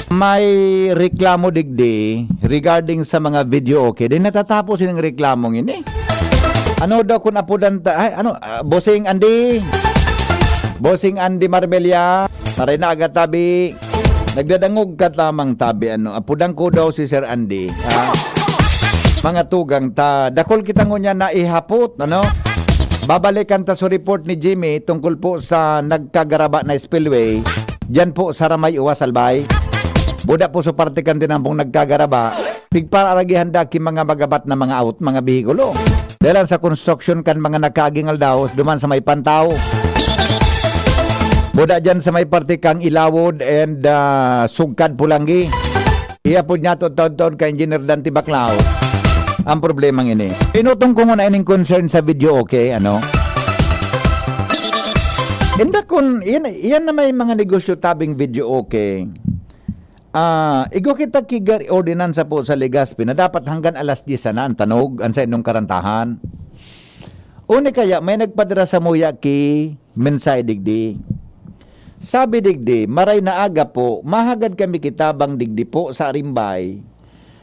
may reklamo digdi regarding sa mga video okay. Di natatapos yung reklamong ini. Ano daw kung apudan Bossing Andy. Bossing Andy Marbella. Taray na agad tabi. Nagdadangog ka lamang tabi. Apudang ko daw si Sir Andy. Mga tugang ta. Dakol kita ngunya na ihapot. Babalikan ta sa report ni Jimmy tungkol po sa nagkagaraba na spillway. Diyan po sa Ramay Uwas Albay. Buda po sa partikan din ang pong nagkagaraba. Pigparagihan daki mga magabat na mga mga bihikulo. Dahil sa construction kan mga nakagingal daw duman sa may Pantaw. Buda dyan sa may partikang Ilawod and Sugkad Pulangi. Iya po niya taon-taon ka Engineer Dante Baclao. Ang problema ini. Pinutong ko muna ining concern sa video okay, Inda kun yan na may mga negosyo tabing video okay. Igo kita kigar ordinansa po sa Legazpi na dapat hanggang alas 10 na ang tanog ang sa inyong karantahan. Uni kaya may nagpadara sa muya ki mensay digdi. Sabi digdi, maray na aga po, mahagad kami kitabang digdi po sa Arimbay.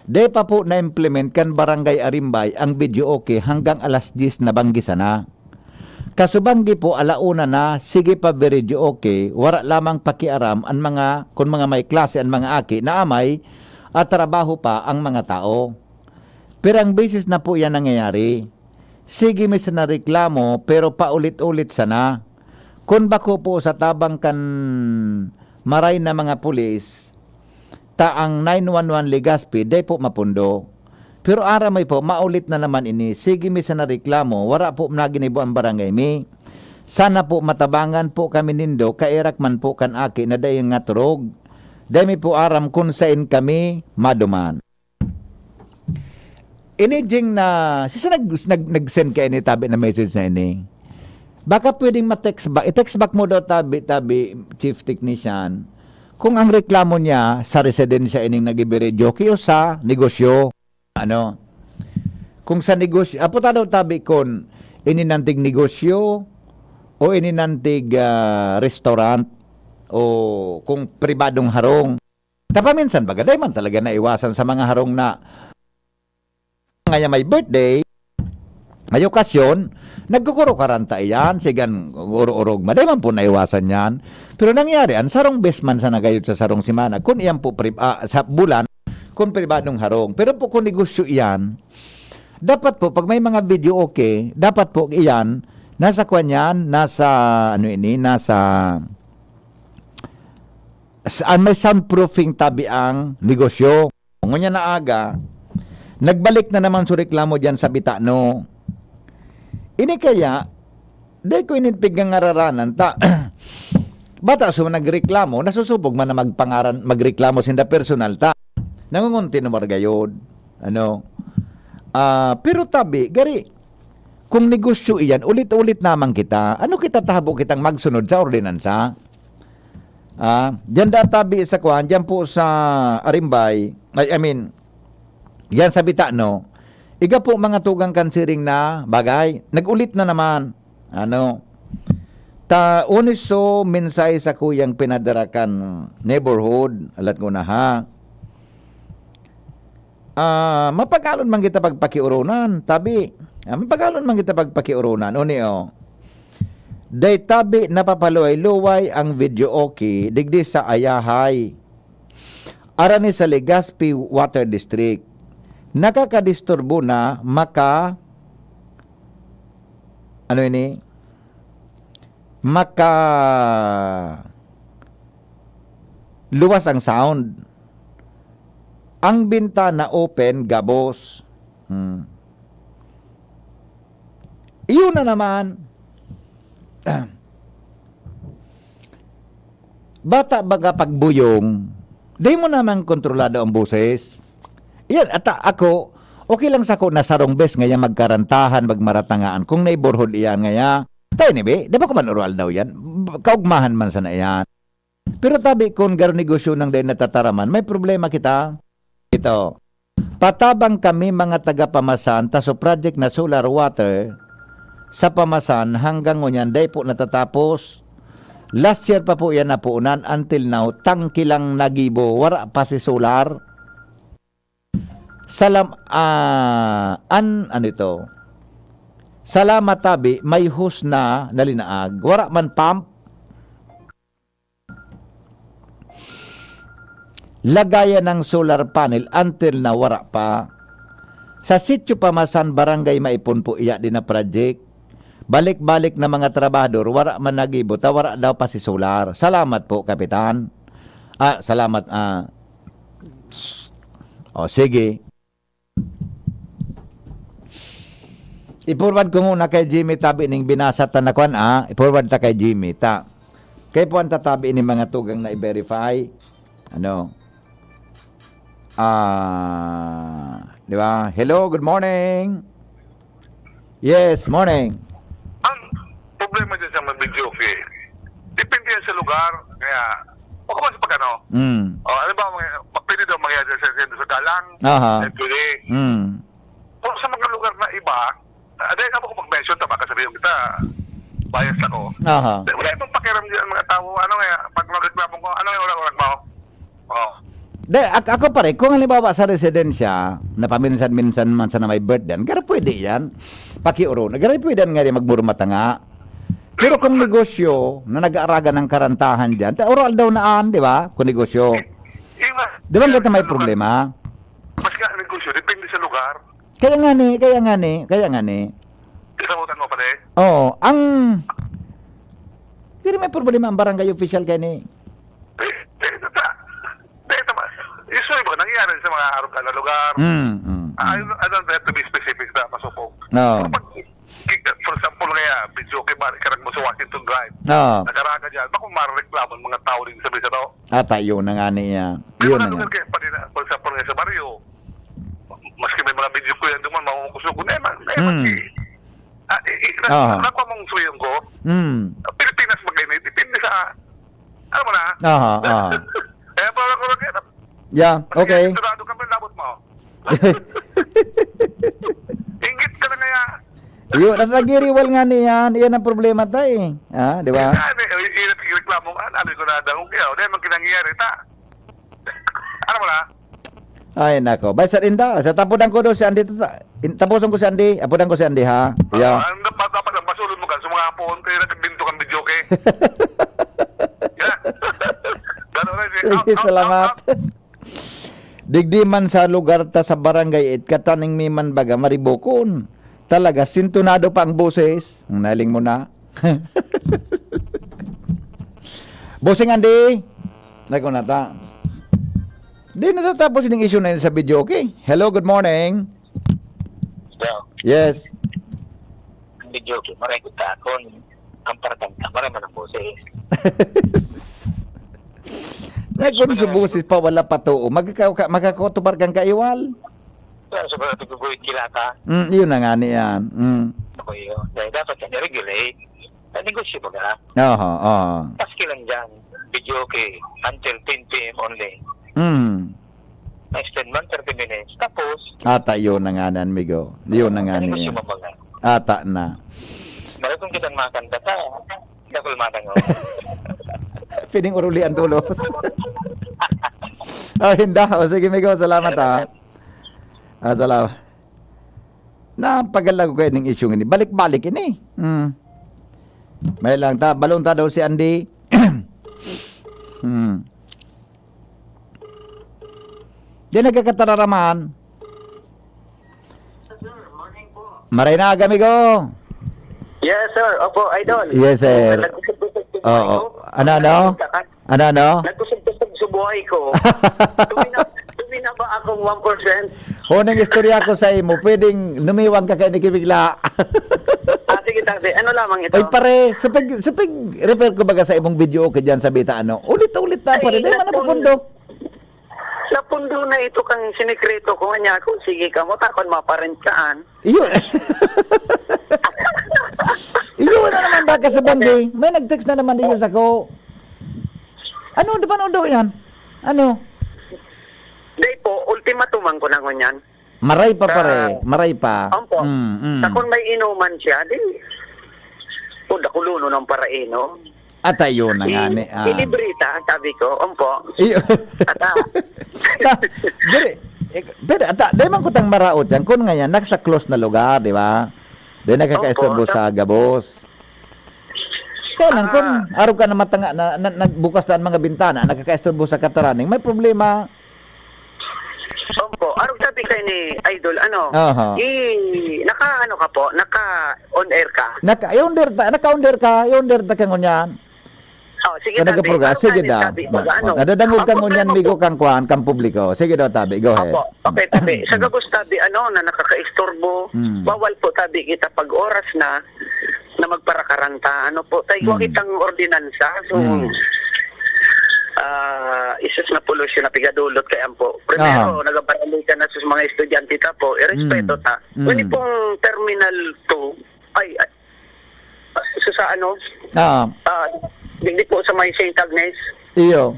De pa po na-implement kan barangay Arimbay ang video okay hanggang alas 10 na banggisa na. Kasubanggi po alauna na, sige pa video okay, wala lamang pakiaram ang mga, kung mga may klase ang mga aki na amay at trabaho pa ang mga tao. Pero ang basis na po yan nangyayari. Sige may sana reklamo pero paulit-ulit sana. Kung bako po sa tabang kan maray na mga pulis, taang 911 Legazpi, day po mapundo. Pero aramay po, maulit na naman ini. Sige mi sana reklamo, wala po naginibo ang barangay mi. Sana po matabangan po kami nindo, kairak man po kan aki na dayon nga turog. Day mi po aram kung sain kami maduman. Ini jing na, sisa nag-send ka ini tabi na message na ini. Baka pwedeng ma-text back. I-text back mo daw tabi, chief technician. Kung ang reklamo niya sa residensya ining nagibiredyo, kiyo sa negosyo. Kung sa negosyo, aputa daw tabi kon ininantig negosyo o ininantig restaurant o kung pribadong harong. Tapaminsan bagaday man talaga naiwasan sa mga harong na ngayon may birthday, may okasyon, nagkukuro karanta iyan, sigan uro-urog, maday man po naiwasan yan. Pero nangyari, ang sarong bestman sa nagayod sa sarong simana, kung iyan po sa bulan, kung pribadong harong. Pero po kung negosyo iyan, dapat po, pag may mga video okay, dapat po iyan, nasa kwan yan, may soundproofing tabi ang negosyo. Ngunya na aga, nagbalik na naman sa reklamo dyan sa Bitano. Ini kaya, di ko inipig ang araranan, bata so nagreklamo, nasusubog man na magreklamo sinda personal ta. Nangungunti na margayod. Pero tabi, gari, kung negosyo iyan, ulit-ulit naman kita, kita tahabo kitang magsunod sa ordinansa? Diyan tabi sa kuhan, diyan po sa Arimbay, yan sa Bitano, iga po mga tugang kansiring na bagay, nagulit na naman. Uniso minsay sa kuyang pinadarakan neighborhood, alat ko na ha. Mapagalon man kita pagpakiurunan, tabi. Mapagalon man kita pagpakiurunan. Day tabi napapaloy-luway ang video okay, digdi sa Ayahay. Arani sa Legazpi Water District. Nakakadisturbo na luwas ang sound. Ang bintana open, gabos. Iyon na naman. Bata baga pagbuyong, di mo naman kontrolado ang boses. Yan, at ako, okay lang sa ko na sarong bes ngaya magkarantahan, magmaratangaan. Kung neighborhood iyan ngaya, tayo ni be, di ba ko man oral daw yan? Kaugmahan man sana yan. Pero tabi kung garo negosyo ng day natataraman, may problema kita. Ito, patabang kami mga taga-pamasan ta so project na solar water sa pamasan hanggang ngunyan day po natatapos. Last year pa po yan napuunan. Until now, tangki lang nagibo. Wara pa si solar. Ano ito? Salamat tabi, may hose na nalinaag. Wara man pump. Lagayan ng solar panel until na wara pa. Sa sitio Pamasan, barangay Maipon po iya din na project. Balik-balik na mga trabahador, wara man nagibot, wara daw pa si solar. Salamat po, Kapitan. Salamat. Sige. I-forward ko muna kay Jimmy tabi ning binasa ta na kwan i-forward ta kay Jimmy ta. Kay po ang tatabi ni mga tugang na i-verify. Ano? Di ba? Hello, good morning. Yes, morning. Ang problema dyan sa mga video, okay? Depende yan sa lugar. Kaya, o kung sa pagkano? Ano ba, pwede daw mangyari sa galang? Aha. Pwede. O sa mga lugar na iba, dahil ako kung mag-mention, tama ka sabihin kita, bias ako. Aha. Wala itong pakiram dyan mga tao. Ano kaya, pag mag-reklamo ko, ano yung orang-orang mo? Ako pare, kung halimbawa sa residensya, na paminsan-minsan man sa na may birthday, gara pwede yan. Pakiuro, gara pwede yan nga rin magburmata nga. Pero kung negosyo, na nag-aaraga ng karantahan dyan, oral daw naan, di ba? Kung negosyo. Di ba nga may problema? Mas nga negosyo, depende sa lugar. Kaya nga ni. Isamutan mo pare? Oo, hindi may problema ang barangay official kaya ni. Usually ba, nangyayari sa mga araw na lugar. I don't have to be specific na masupog. No. For example, kaya, video kay karag mo sa Washington Drive. No. Nagaraga dyan, baka mareklamo mga tao din sabi sa tao. Yun na nga niya. Pero Yun na lugar nga. kaya pa din, for example, kaya sa barrio, maski may mga video ko yan duman, makukusugon, maski. Nakuha mong suyong ko, Pilipinas mag-init, depende sa, ano mo na? Kaya parang ko kaya, Yeah, okay. Sigurado ka ba labot mo? Ingit ka na kaya. Yun, nagiriwal nga niyan. Yan ang problema tayo di ba? Reklamo ka, nabi ko na daw kaya. Dahil man kinangyayari, ano mo na? Ay, nako. Basta inda. Sa tapudan ko doon si Andy. Tapusan ko si Andy. Apudan ko si Andy, ha? Yeah. Dapat ang basulod mo ka sa mga hapon, kaya nagbinto kang video, okay? Sige, salamat. Digdiman sa lugar ta sa barangay it kataning miman baga maribokon. Talaga sintonado pa ang boses. Ang naling mo na. Bosing Andy. Nako na ta. Di natatapos yung issue na yun sa video, okay? Hello, good morning. Yes. Video, okay. Maray ko takon. Ang paratang maray man ang boses. Kung sa busis pa wala pa to, magkakotubar kang kaiwal. Pero sa mga tugugulit kilata. Yun na nga niyan. Ako yun. Dahil dapat yan i-regulate. Negosyo ba ka? Oo. Paski lang dyan. Video okay. Until 10 p.m. only. Next 10 man, 30 minutes. Tapos. Yun na nga nan, Migo. Yun na nga negosyo niyan. mabaga. Na. Dahil kung kitang makanta ka, nakulmatan ko. Piling urulian tulos. Hindi. Sige, Migo. Salamat, salamat. Napagalag ko kayo ng issue ini. Balik-balik ini. May lang ta. Balon ta daw si Andy. Di nagkakatararaman. Maray na aga, Migo. Yes, sir. Opo, idol. Yes, sir. Oo. Ano? Nagkusog-kusog sa buhay ko. Tuwi na ba akong 1%? Hunang istorya ko sa imo, pwedeng lumiwag ka kay Nikibigla. Sige, tabi. Ano lamang ito? Oy pare, sapig refer ko baga sa imong video okay dyan sa bita ulit na pare, dahil man napupundo. Sa pundo na ito kang sinikreto ko nga kung sige ka mo, takon maparent kaan. Iyon. Iyon na naman baka sa banggi. May nag-text na naman din sa ko. Ano, di ba daw yan? Ano? Day po, ultimatuman ko na ngunyan. Maray pa pare, maray pa. Ampo. Sa kung may inuman siya, di, kuluno ng paraino. At ayun na nga ni. Ilibrita, sabi ko, ompo. Iyo. Ata. Pero dahil man ko tang maraot yan, kung ngayon, nasa close na lugar, di ba? Dahil nakaka-estorbo Opo. sa gabos. Kaya lang, kung araw ka na matanga, nagbukas na ang mga bintana, nakaka-estorbo sa kataraning, may problema. Ompo. Araw sabi kayo ni Idol, Aha. naka-ano ka po, naka-on air ka. Naka-under ka ngunyan. Oh, sige Kada tabi. program, Araw sige kanin, daw. tabi, baga, Nadadangog ka Opo, ngunyan, opo. migo kang kuhan, kang publiko. Sige daw, tabi, go ahead. Opo, okay, tabi. Sa gabos tabi, na nakaka-istorbo, bawal po tabi kita pag oras na magparakaranta. Ano po, tayo kitang ordinansa. So, isus na pollution na pigadulot kaya po. Primero, nagabarali ka na sa mga estudyante ta po, irespeto ta. Ngunit pong Terminal 2, ay sa hindi po sa may St. Agnes, Iyo.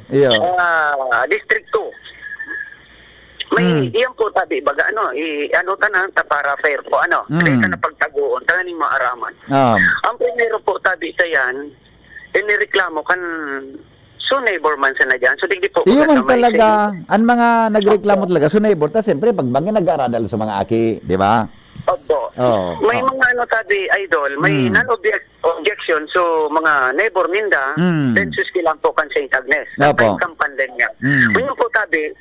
District 2. May iyan po tabi baga ta para fair po kaya ka na pagtaguon tanganing maaraman. Ang primero po tabi tayan inireklamo kan so neighbor man sa na dyan. So digdi po Iyo baga man sa may talaga, ang mga nagreklamo talaga, so neighbor, ta siyempre, pag bangin nag-aaradal sa mga aki, di ba? Opo. May mga tabi idol, may non-objection so mga neighbor ninda, then suskilan po kan St. Agnes. Opo. Kampan din niya. Ngayon po tabi,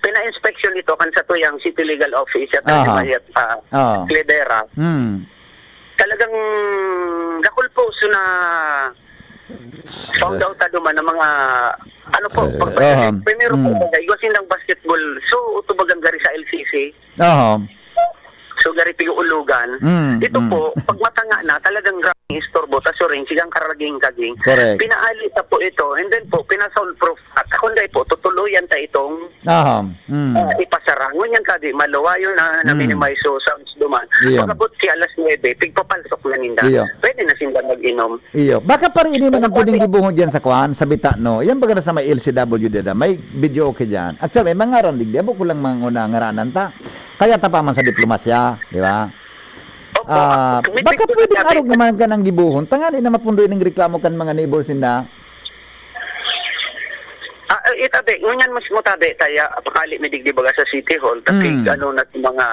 pina-inspection ito kan sa tuyang City Legal Office at Mayat Cledera. Talagang nakulposo na found out duman ng mga primero po iwasin ng basketball so utubagang gari sa LCC. So gari ulugan. Ito po pag matanga na talagang grabing istorbo ta ring sigang karaging kaging. Pinaali ta po ito and then po pina-sound proof at kunday po tutuluyan ta itong ipasara. Ngunyan kadi maluwayo na minimize so sounds duman. Pagabot si alas 9 pigpapalsok na ninda. Pwede na sinda mag-inom. Iyo. Baka pa rin hindi man ang pwedeng gibuhon dyan sa kuhan, sa bita, no? Yan baga na sa may LCW dida, may video okay dyan. At sabi, mga randig di, abo ko lang mga ngaranan ta. Kaya ta pa man sa diplomasya, di ba? Baka pwedeng arog naman ka ng gibuhon. Tangani na mapundoy ng reklamo kan mga neighbors nila. Itabi, ngunyan mas mo tabi, kaya pakali may digdi baga sa City Hall, kasi na mga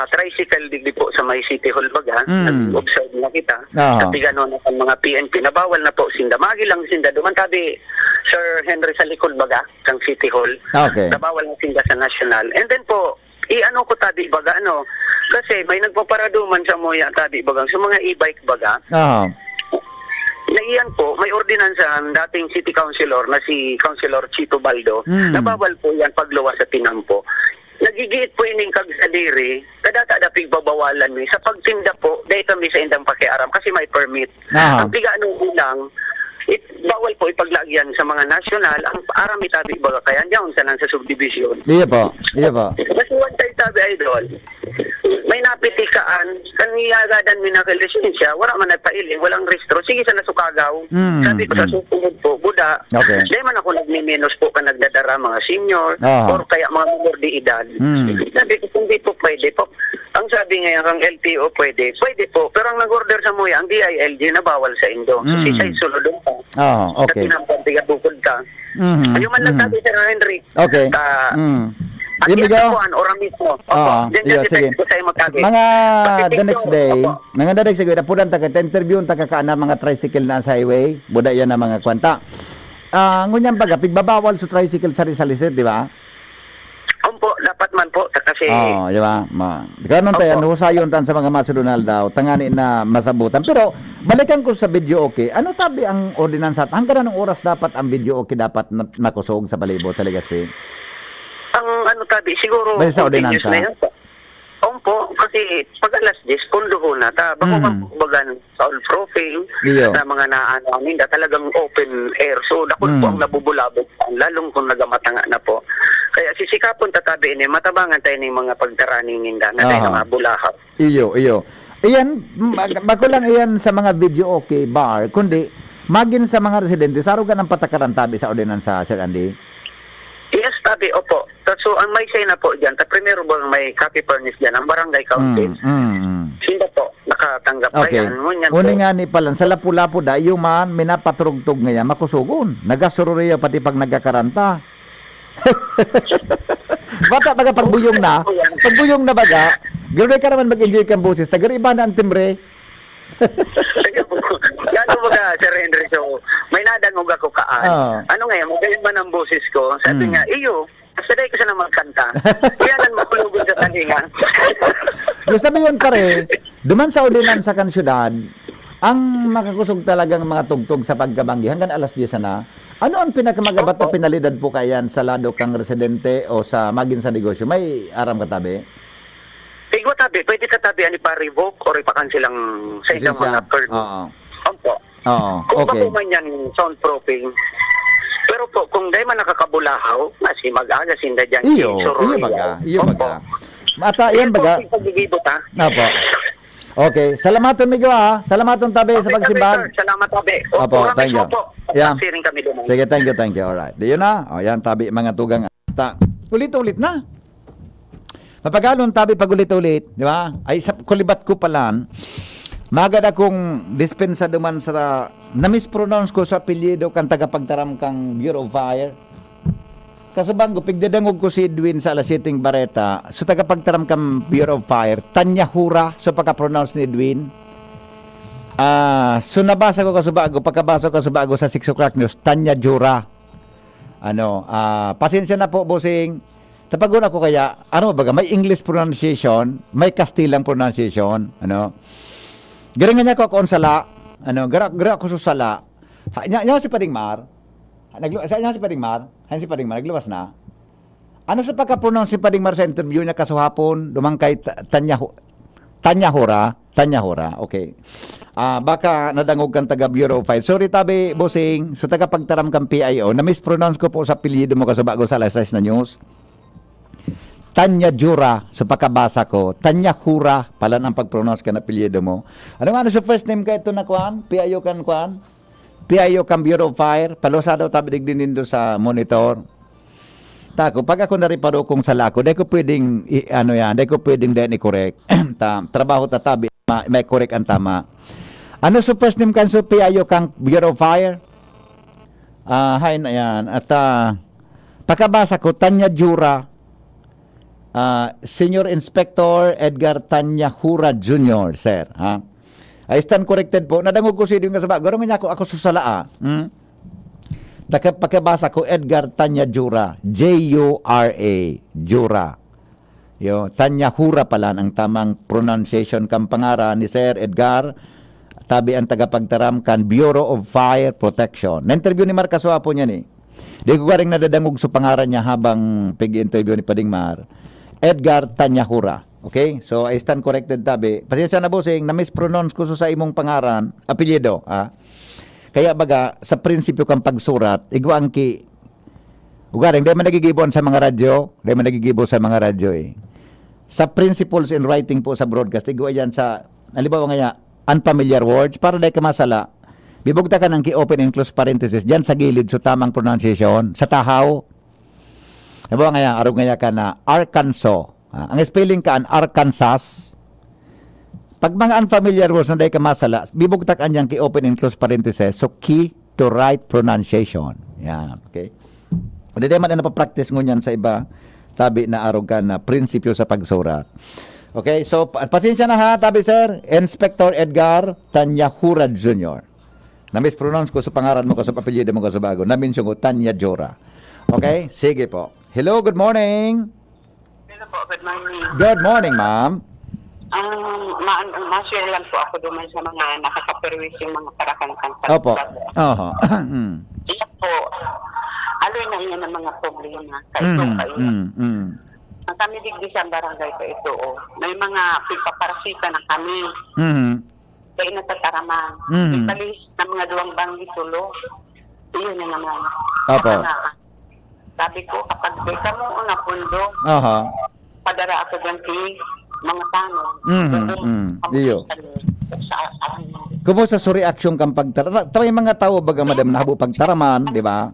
tricycle digdi po sa may City Hall baga, nag-observe na kita, kasi gano'n na mga PNP, nabawal na po sinda, magi lang sinda, duman tabi, Sir Henry sa likod baga, kang City Hall, nabawal na sinda sa National, and then po, ko tabi baga, kasi may nagpaparaduman sa moya tabi baga, sa mga e-bike baga, Naiyan po, may ordinansa ang dating City Councilor na si Councilor Chito Baldo, nabawal po yan pagluwas sa tinampo. Nagigiit po ining kagsadiri, kadata pigbabawalan mi. Sa pagtinda po, dahil kami sa indang pakiaram kasi may permit. Ang tigaan ulang, bawal po ipaglagyan sa mga nasyonal ang arami tabi baga kaya diyan sa nang sa subdivision. Iya po. Kasi one time tabi idol, may napitikaan kaniyagadan mi na lisensya, wala man nagpailing, walang restro. Sige sa nasukagaw. Sabi ko sa susunod po, buda. Di man ako nagmi-minus po ka nagdadara mga senior or kaya mga minor de edad. Sabi ko hindi po pwede po. Ang sabi ngayon kang LTO pwede po. Pero ang nag-order sa muya, ang DILG na bawal sa Indo. So si Say sulod pa. Okay. Kasi nampatiga bukod ka. Ayun man lang sabi Sir Henry. Okay. Ang yan oras mismo. Sige. Mga the next day, napunan ta ka interview ta ka na mga tricycle na sa highway, buda yan na mga kwanta. Ngunyan baga pigbabawal sa tricycle sa Rizaliset, di ba? Opo, dapat man po kasi di ba? Kanon tayo husayon tan sa mga masulunal daw, tangani na masabutan. Pero balikan ko sa video okay. Ano sabi ang ordinansa? Hanggang anong oras dapat ang video okay dapat makusog sa palibot sa Legazpi? Ang tabi siguro basta sa ordinansa. Opo, kasi pag alas 10 punduho na ta bako magbagan sa all profile na mga naanamin da talagang open air so dakot po ang nabubulabog lalong kung nagamatanga na po kaya sisikapon tatabi ini matabangan tayo ng mga pagtaraning ninda na tayo mga bulahap. Iyo iyan bako lang iyan sa mga video okay bar kundi magin sa mga residente sarugan ang patakaran tabi sa ordinansa Sir Andy. Yes, tabi, opo. So, ang may say na po dyan, primero ba may copy furnace dyan, ang barangay council. Sinda po, makatanggap Okay. yan. Ngunyan po, Uni nga ni palan, sa lapu-lapu da, yung man, minapatrugtog ngayon, makusugon. Nagasururiyo pati pag nagkakaranta. Bata baga pagbuyong na baga, gano'n ka naman mag-enjoy kang boses, tagariba na ang timbre. Gano mo ka, Sir Henry, so may nadangog ako kaan. Oo. Ano ngayon, magaling man ang boses ko. Sabi nga, iyo, saday ko siya na magkanta. Iyanan mapulugon sa talinga. Yung sabi yun pare, duman sa ulinan sa kansyudad, ang makakusog talagang mga tugtog sa pagkabanggi hanggang alas 10 na. Ano ang pinakamagabat na pinalidad po kayan sa lado kang residente o sa magin sa negosyo? May aram katabi? Tigwa tabi, pwede katabi ani pa revoke or ipakan silang sa isang mga third. Oo. Opo. Oo. Kung Okay. man yan soundproofing. Pero po, kung dahil man nakakabulahaw, kasi mag-aga sinda dyan. Iyo baga. Iyo baga. Mata, yan baga. Pagigibot ha. Opo. Okay. Salamaton migo ha. Salamaton tabi sa pagsimbag. Salamat tabi. Opo, thank you. Yeah. Siring kami doon. Sige, thank you. Alright. Di yun na. O, yan, tabi, mga tugang. Ulit-ulit na. Mapagalon, tabi, pag ulit-ulit. Di ba? Ay, sa kulibat ko palan, magad akong dispensa duman sa, na-mispronounce ko sa apelyido kang tagapagtaram kang Bureau of Fire. Kasabang ko, pigdadangog ko si Edwin sa Alasiting Bareta, so tagapagtaram kang Bureau of Fire, Tanya Hura, so pagka-pronounce ni Edwin. So nabasa ko kasubago, pagkabasa ko kasubago sa 6 o'clock news, Tanya Jura. Pasensya na po, bossing. Tapagun ako kaya, ano ba, may English pronunciation, may Kastilang pronunciation, Garangan niya ko ako sala, gara ako susala. Nya si Padingmar. Si Padingmar nagluwas na. Ano sa pagka-pronounce si Padingmar sa interview niya kasuhapon, dumang kay Tanya Hura, okay. Baka nadangog kang taga Bureau of Fire. Sorry tabi, bossing. So taga pagtaram kang PIO, na-mispronounce ko po sa apelyido mo kasabago sa alas 6 na news. Tanya Jura, sa pagkabasa ko. Tanya Hura, pala ang pag-pronounce ka na apelyido mo. Ano nga sa first name ka ito na kuan? PIO kan kuan? PIO kan Bureau of Fire. Palosa daw tabi digdinin do sa monitor. Tako, pag ako nariparo kung sala ko, di ko pwedeng, di ko pwedeng din i-correct. Trabaho tatabi, may correct ang tama. Ano sa first name kan sa PIO kang Bureau of Fire? Hay na yan. At pagkabasa ko, Tanya Jura, Senior Inspector Edgar Tanya Hura Jr., sir. I stand corrected po. Nadangog ko siya yung kasaba. Garong niya ako susala. Pagkabasa ko, Edgar Tanya Jura, J-U-R-A, Jura. Tanya Hura pala ang tamang pronunciation kang pangaran ni Sir Edgar. Tabi ang tagapagtaram kan Bureau of Fire Protection. Na-interview ni Marcos Wapo niya ni. Di ko garing nadadangog sa pangaran niya habang pag-interview ni Padingmar. Edgar Tanya Hura. Okay? So, I stand corrected tabi. Pasensya na bossing, na-mispronounce ko sa imong pangaran, apelyido. Kaya baga, sa prinsipyo kang pagsurat, igwaan ki, ugaring, di man nagigibon sa mga radyo, Sa principles in writing po sa broadcast, igwa yan sa, halimbawa nga unfamiliar words, para di ka masala, bibugta ka ng ki-open and close parenthesis, dyan sa gilid, so tamang pronunciation, sa tahaw, halimbawa nga arog nga ka na Arkansas, ang spelling ka an Arkansas. Pag mga unfamiliar words na dahil ka masala, bibugtak an yang ki-open and close parenthesis, so key to right pronunciation. Yan, okay? Hindi naman na napapractice ngunyan sa iba, tabi na arog ka na prinsipyo sa pagsurat. Okay, so pasensya na ha, tabi sir, Inspector Edgar Tanya Hura Jr. Na-mispronounce ko sa pangaran mo, sa apelyido mo, sa bago. Na-mention ko, Tanya Jura. Okay, sige po. Hello, good morning. Hello po, good morning. Good morning, ma'am. Ma-share lang po ako duman sa mga nakakaperwis yung mga parakang-kang. Opo. Oho. Iyan po, aloy na iyan ang mga problema. Kayo. Ang kami digdi sa barangay ko ito, may mga pipaparasita na kami. Kaya natataraman. Ipalis na mga duwang banggi tulo. Iyon na naman. Opo. Sabi ko, kapag beka mo na pundo, padara ako dyan mga tanong. Iyo. Kumusta sa reaksyon kang pagtaraman? May mga tao baga madam na habo pagtaraman, di ba?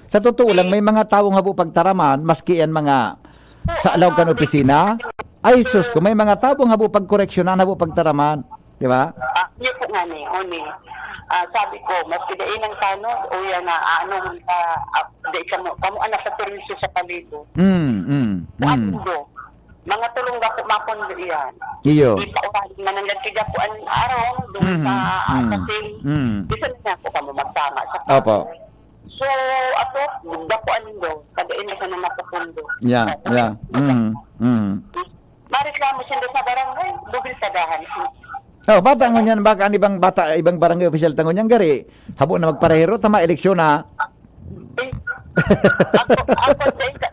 Sa totoo lang, may mga taong habo pagtaraman, maski yan mga sa alaw kan opisina, ay sus ko, may mga taong habo pagkoreksyonan, habo pagtaraman. Di ba? Yun po nga ni, sabi ko, maski dain ang tanod, o yan na, di ka mo, kamo anak sa turisyo sa palito. Ano mga tulong ga po mapondo iyan. Iyo. Di pa uhaling mananggan kaya po ang araw, doon sa kasing, bisa na po kamo magtama sa kaso. Opo. So, ato, dapuan do, kadain na sa napupundo. Yeah. Maris ka mo siya sa barangay, bubil sadahan. Oh, bata ngunyan baka ang ibang barangay official tangunyan gari. Habo na magparehero tama eleksyon na.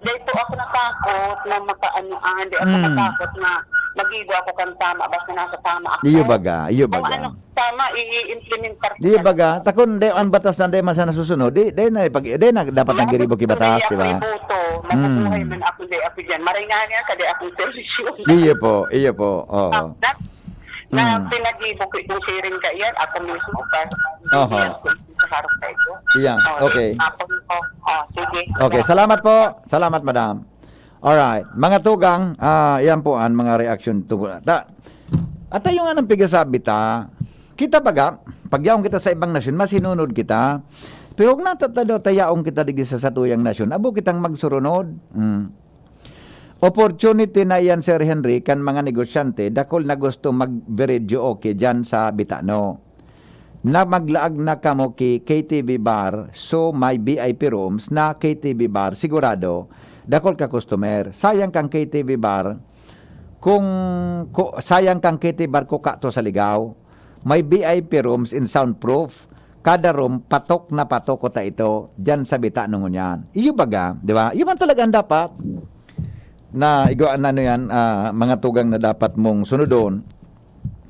Dahil po ako natakot na makaanoan, di ako natakot na magibo ako kang tama, basta nasa tama ako. Iyo baga. Kung ano tama, i-implementar ko. Iyo baga, takon de ang batas na de man sana susunod. Di na dapat nagiribo ki batas, di ba? Nabubuhay man ako di ako diyan. Maringahan niya sa di akong servisyon. Iyo po. Oo. Na pinagibo ko itong sharing ka yan, ako mismo pa. Sa harap ka ito. Yeah, okay. Sige. Okay, salamat po. Salamat, madam. Alright. Mga tugang, yan po ang mga reaction tungkol. At yung anong pigasabi ta, kita baga, pagyaong kita sa ibang nasyon, masinunod kita. Pero kung natatado tayaong kita digi sa satuyang nasyon, abo kitang magsurunod. Opportunity na yan, Sir Henry, kan mga negosyante, dakol na gusto mag-video okay dyan sa Bitano. Na maglaag na kamo ki KTV bar, so may VIP rooms na KTV bar, sigurado, dakol ka customer. Sayang kang KTV bar, sayang kang KTV bar ko kato sa ligaw. May VIP rooms in soundproof. Kada room, patok na patok ko ta ito, dyan sa Bitano ngunyan. Iyo baga, di ba? Iyo man talaga ang dapat. Na igawaan na yan, mga tugang na dapat mong sunodon.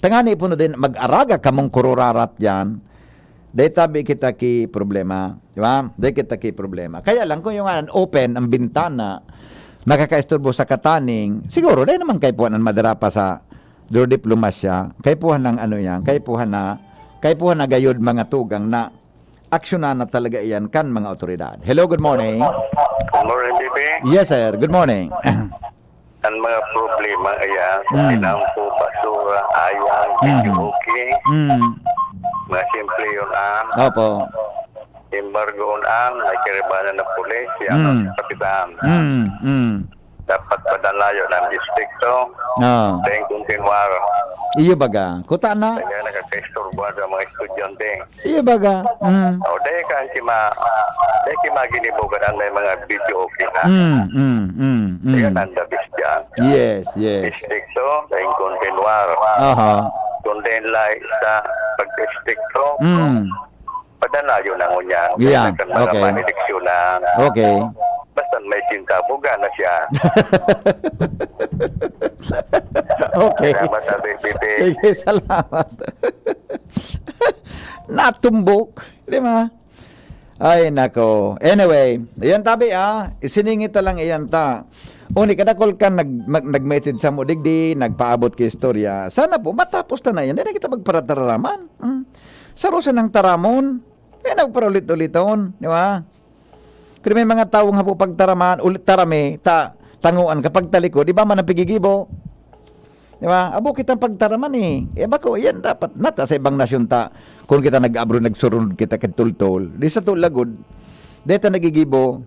Tangani po na din, mag-araga ka mong kururarat yan. Dahil tabi kita ki problema. Di ba? Dahil kita ki problema. Kaya lang, kung yung open ang bintana, makakaisturbo sa kataning, siguro, dahil naman kaipuhan ang madarapa sa diplomasya, kaipuhan ng ano yan, kaipuhan na gayod mga tugang na aksyonan na talaga iyan kan mga otoridad. Hello, good morning. Good morning, Bibi. Yes, sir. Good morning. Ang mga problema ayan, kailangan po basura, ayang, okay. Mga simple yun Opo. embargo ang, ay kiribanan ng pulis, yan ang kapitan. Dapat padalayo ng distrikto, dahil kontinuar. Iyo baga. Kuta na. Kaya nakakaisturbo sa mga estudyante. Iyo baga. O, dahil ka maginibugan ang may mga video okay na. Kaya nandabis dyan. Yes. Distrikto, dahil kontinuar. Kung dahil sa pag-distrikto, padalayo na ngunyan. Yeah, Kaya mga maneleksyon na. Okay. Basta may sinta, buga na siya. Okay. Salamat sa BBB. Sige, salamat. Natumbok. Di ba? Ay, nako. Anyway, iyan tabi isiningit lang iyan ta. Uni, kadakol ka nag-message sa mo, digdi, nagpaabot kay istorya. Sana po, matapos na yan. Hindi na kita magparataraman. Sa rosa ng taramon, nagparulit-uliton. Di ba? Kaya may mga taong hapo pagtaraman, ulit tarame, tanguan kapag taliko, di ba man ang pigigibo? Di ba? Abo kitang pagtaraman bako, yan dapat nata sa ibang nasyon ta. Kung kita nag-abro, nagsurunod kita kitultol, di sa tulagod, dito nagigibo.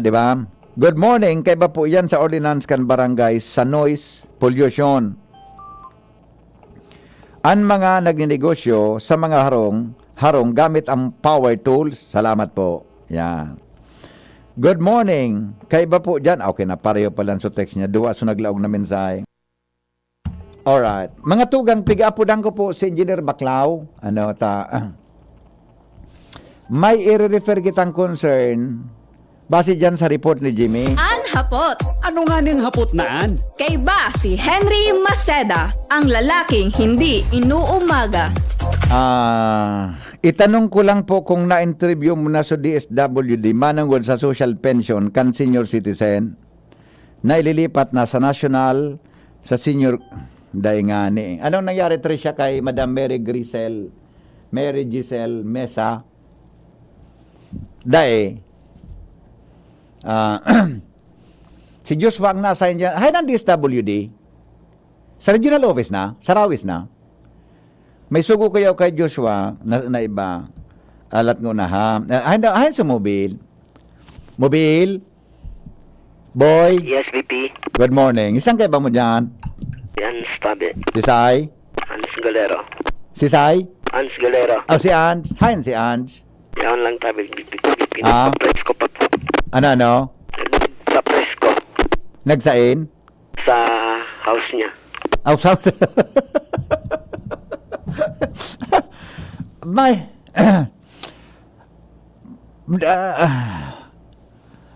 Di ba? Good morning, kaya ba po yan sa ordinance kan barangay sa noise pollution? Ang mga nagninegosyo sa mga harong gamit ang power tools. Salamat po. Yan. Good morning. Kay ba po dyan? Okay na, pareho pala sa text niya. Duwa so naglaog na mensahe. Alright. Mga tugang, piga-apudan ko po si Engineer Baclao. May i-refer kitang concern base dyan sa report ni Jimmy. Hapot. Ano nga ning hapot naan? Kay ba si Henry Maceda, ang lalaking hindi inuumaga. Itanong ko lang po kung na-interview mo na sa DSWD manangod sa social pension kan senior citizen na ililipat na sa national sa senior daingani. Anong nangyari Tricia kay Madam Mary Giselle Mesa? Si Joshua ang nasa niya. Hay ng DSWD. Sa regional office na, sa Rawis na. May sugo kayo kay Joshua na iba. Alat ngo na ha. Ahin sa mobile. Mobile. Boy. Yes, VP. Good morning. Isang kayo ba mo dyan? Hans Tabi. Si Sai? Hans Galero. Si Sai? Hans Galero. Oh, si Ans. Hi, si Ans. Yan lang Tabi. Ah? Pinag-press ko pa po. Ano? Sa press ko. Nagsain? Sa house niya. Oh, sounds... May...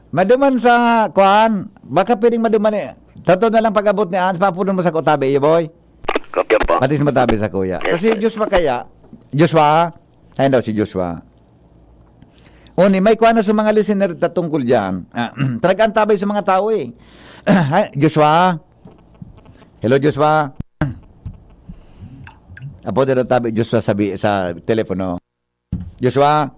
maduman sa kuan, baka pwedeng maduman eh. Totoo na lang pag-abot ni Ans, papunan mo sa kutabi, boy. Kopya po. Patis matabi sa kuya. Yes, Kasi sir. Joshua kaya, Joshua, ayun daw si Joshua. Uni, may kuha na sa mga listener tatungkol dyan. Talagang tabay sa mga tao eh. Joshua? Hello, Joshua? Apo, dito tabi, Joshua sabi sa telepono. Joshua?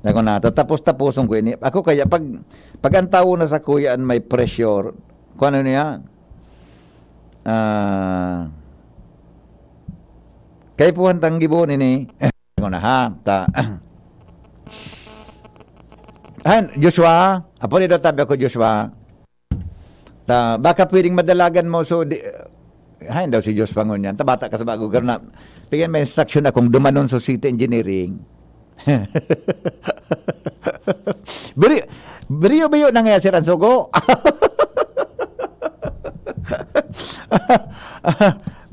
Ako na, tapos-tapusong ko ini. Ako kaya, pag ang tao na sa kuya may pressure, kung ano niya? Kaya po hantang gibon ini. Ako na ha, Joshua, apo dito tabi ako, Joshua. Baka pwedeng madalagan mo, so, hain daw si Joshua ngunyan. Tabata ka sa bago, gano'n na, bigyan may instruction na kung dumanon sa city engineering. Beriyo na nga si Ransugo.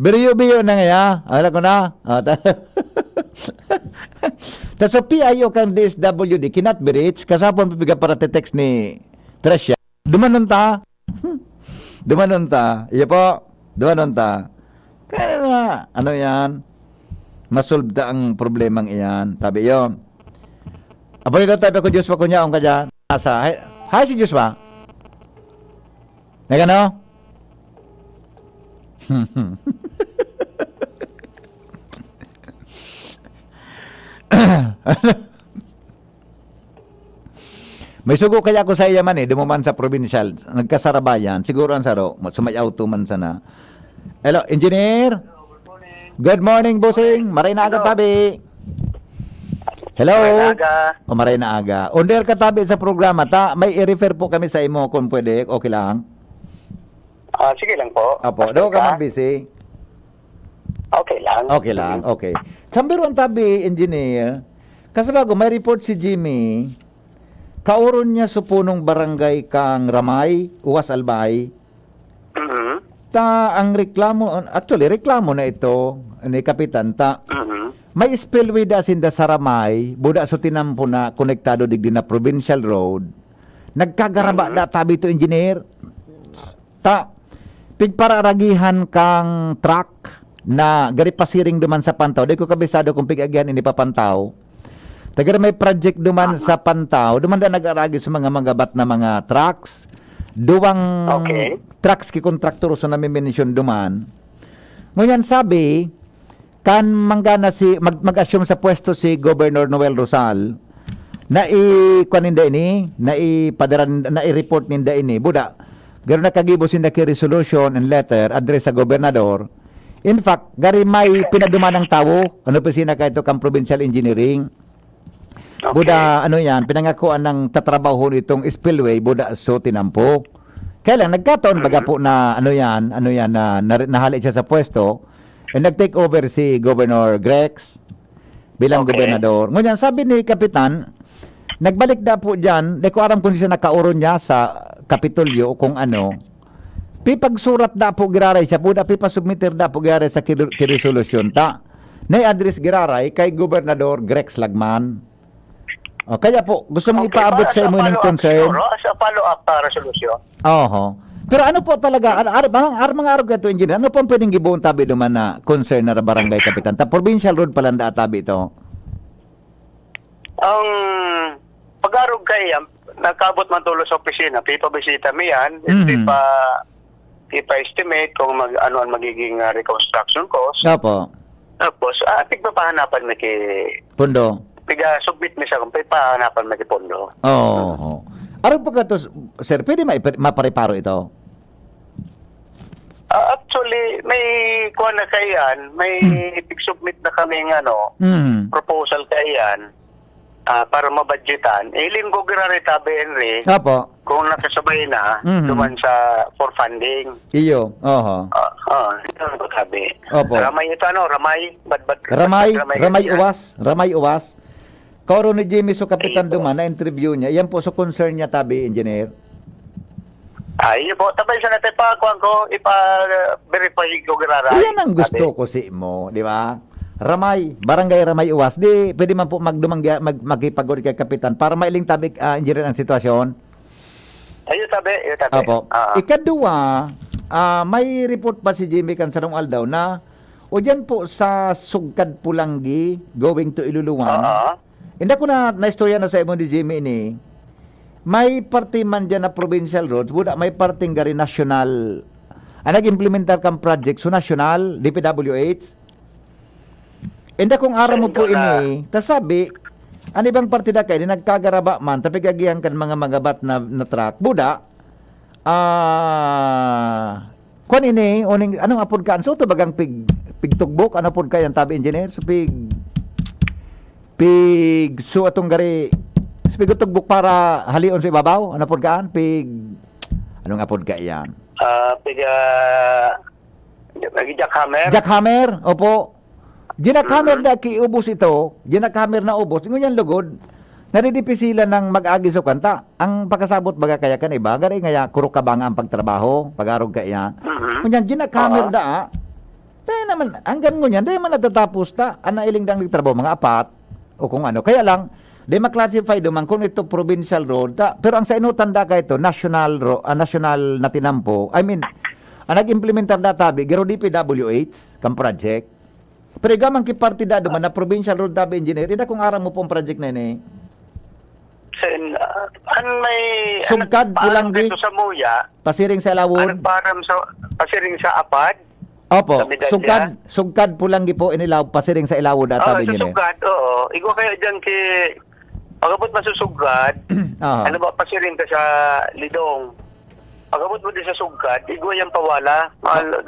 Beriyo na nga. Alam ko na. Tapos sa PIO kang DSWD, cannot be reached. Kasapon pipiga para text ni Tresya. Dumanon ta. Dumanon ta. Iya po. Dumanon ta. Kaya na, ano yan? Masolve ta ang problemang iyan. Sabi yun. Apo nito tayo ko Joshua kunya ang kanya. Nasa. Hi si Joshua. Nagano? May sugo kaya ko sa iya man eh, dumuman sa provincial, nagkasarabayan, siguro ang saro, sumayaw tuman sana. Hello, engineer? Good morning, bossing. Maray na agad tabi. Hello? O maray na aga. Under ka tabi sa programa, may i-refer po kami sa imo kung pwede, okay lang? Sige lang po. Apo, daw ka busy. Okay lang. Okay lang, okay. Kambiro ang tabi, engineer, kasi bago may report si Jimmy, kauron niya sa punong barangay kang Ramay, Uwas Albay, Mhm. ang reklamo, actually reklamo na ito ni Kapitan, Mhm. may spillway da sinda sa Ramay, buda so tinampo na konektado digdi na provincial road, nagkagaraba da tabi to engineer, pigpararagihan kang truck, na gari pasiring duman sa Pantaw. Di ko kabisado kung pigagyan ini papantaw. Tagar may project duman sa Pantaw. Duman da nag-aragi sa mga magabat na mga trucks. Duwang trucks ki kontraktor so nami-mention duman. Ngunyan sabi, kan manggana si mag-assume sa pwesto si Governor Noel Rosal na i-kuaninda ini, na i-padaran, na i-report ninda ini. Buda, garo na kagibo sinda ki resolution and letter address sa gobernador. In fact, gari may pinaduman ng tao, ano pa sina kahit kang provincial engineering. Okay. Buda, ano yan, pinangakuan ng tatrabaho nitong spillway, buda so tinampo. Kaya lang, nagkataon baga po na, ano yan, na nahali siya sa pwesto, nag-take over si Governor Grex bilang gobernador. Ngunyan, sabi ni Kapitan, nagbalik na po dyan, di ko aram kung siya nakauron niya sa Kapitolyo, kung ano, pipagsurat da po giraray siya po da pipasubmitir da po giraray sa kiresolusyon ta na address giraray kay Gobernador Grex Lagman. O, kaya po gusto mong ipaabot sa imo ng concern. Sa follow-up resolution. Oho. Pero ano po talaga mga arab ka to engineer, ano po ang pwedeng gibuon tabi duman na concern na barangay kapitan ta provincial road pala nda tabi ito. Ang pag-arog kay nagkabot man tulo sa opisina, pipabisita mi yan, ipa-estimate kung ano ang magiging reconstruction cost. Opo. Tapos, pigpapahanapan mo kay... Pundo. Piga-submit mo siya kung pipahanapan mo kay Pondo. Oo. Araw po ka to, sir, pwede mapareparo ito? Actually, may kuha na kayan, may submit na kaming proposal kayan para mabudgetan. Linggo girari tabi, Henry, Apo. kung nakasabay na, duman sa for funding. Iyo. Oho. Ito ang sabi. Opo. Ramay ito, Ramay? Ramay Uwas. Kauro ni Jimmy so Kapitan Duman na interview niya. Yan po so concern niya tabi, engineer. Yun po. Tabay siya natin pa, kuhan ko, ipa-verify ko girara. Yan ang gusto ko si mo, di ba? Barangay Ramay Uwas. Di, pwede man po magkipagod kay Kapitan para mailing tabi, engineer ang sitwasyon. Ayun tabi. Opo. Ikadua, may report pa si Jimmy Cansarong Aldaw na o dyan po sa Sugkad Pulanggi going to Iluluwan. Hindi ko na-istorya na sa imo ni Jimmy ini. May parte man dyan na provincial roads, buda may parting gari national. Nag-implementar kang project so national, DPWH. Hindi kung araw mo po ini, tasabi, ano ibang partida kayo, nagkagaraba man, tapigagihan kan mga bat na truck, buda, kung ini, anong apod ka, so ito bagang pigtugbok, ano apod ka yan, tabi engineer, so so atong gari, pigutugbok para halion sa ibabaw, ano apod ka, anong apod ka yan? Jackhammer, opo. Jackhammer na kiubos ito, jackhammer na ubos, ngunyan lugod, naridipisilan ng mag-agi sa kanta. Ang pagkasabot baga kaya kan iba, gari nga kuro ka ba nga ang pagtrabaho, pag-arog kaya. Ngunyan, jackhammer da, dahil naman, hanggang ngunyan, dahil man natatapos ta, anailing dang nagtrabaho, mga apat, o kung ano, kaya lang, di maklasify duman kung ito provincial road, pero ang sa inutanda ka ito, national na tinampo, nag-implementar na tabi, gero DPWH, kang project, pero gamang kipartida duman na provincial road tabi engineer, ina kung aram mo pong project na yun Sugkad, Pulanggi, sa Muya, Pasiring sa Ilawod, pasiring sa Apad. Opo, Sugkad, Pulanggi po inilaw, Pasiring sa Ilawod at tabi engineer. Sugkad, oo. Ikaw kayo dyan pagabot masusugad, ano ba, pasiring ka sa Lidong. Pagabot mo din sa Sugkad, igwa yung pawala,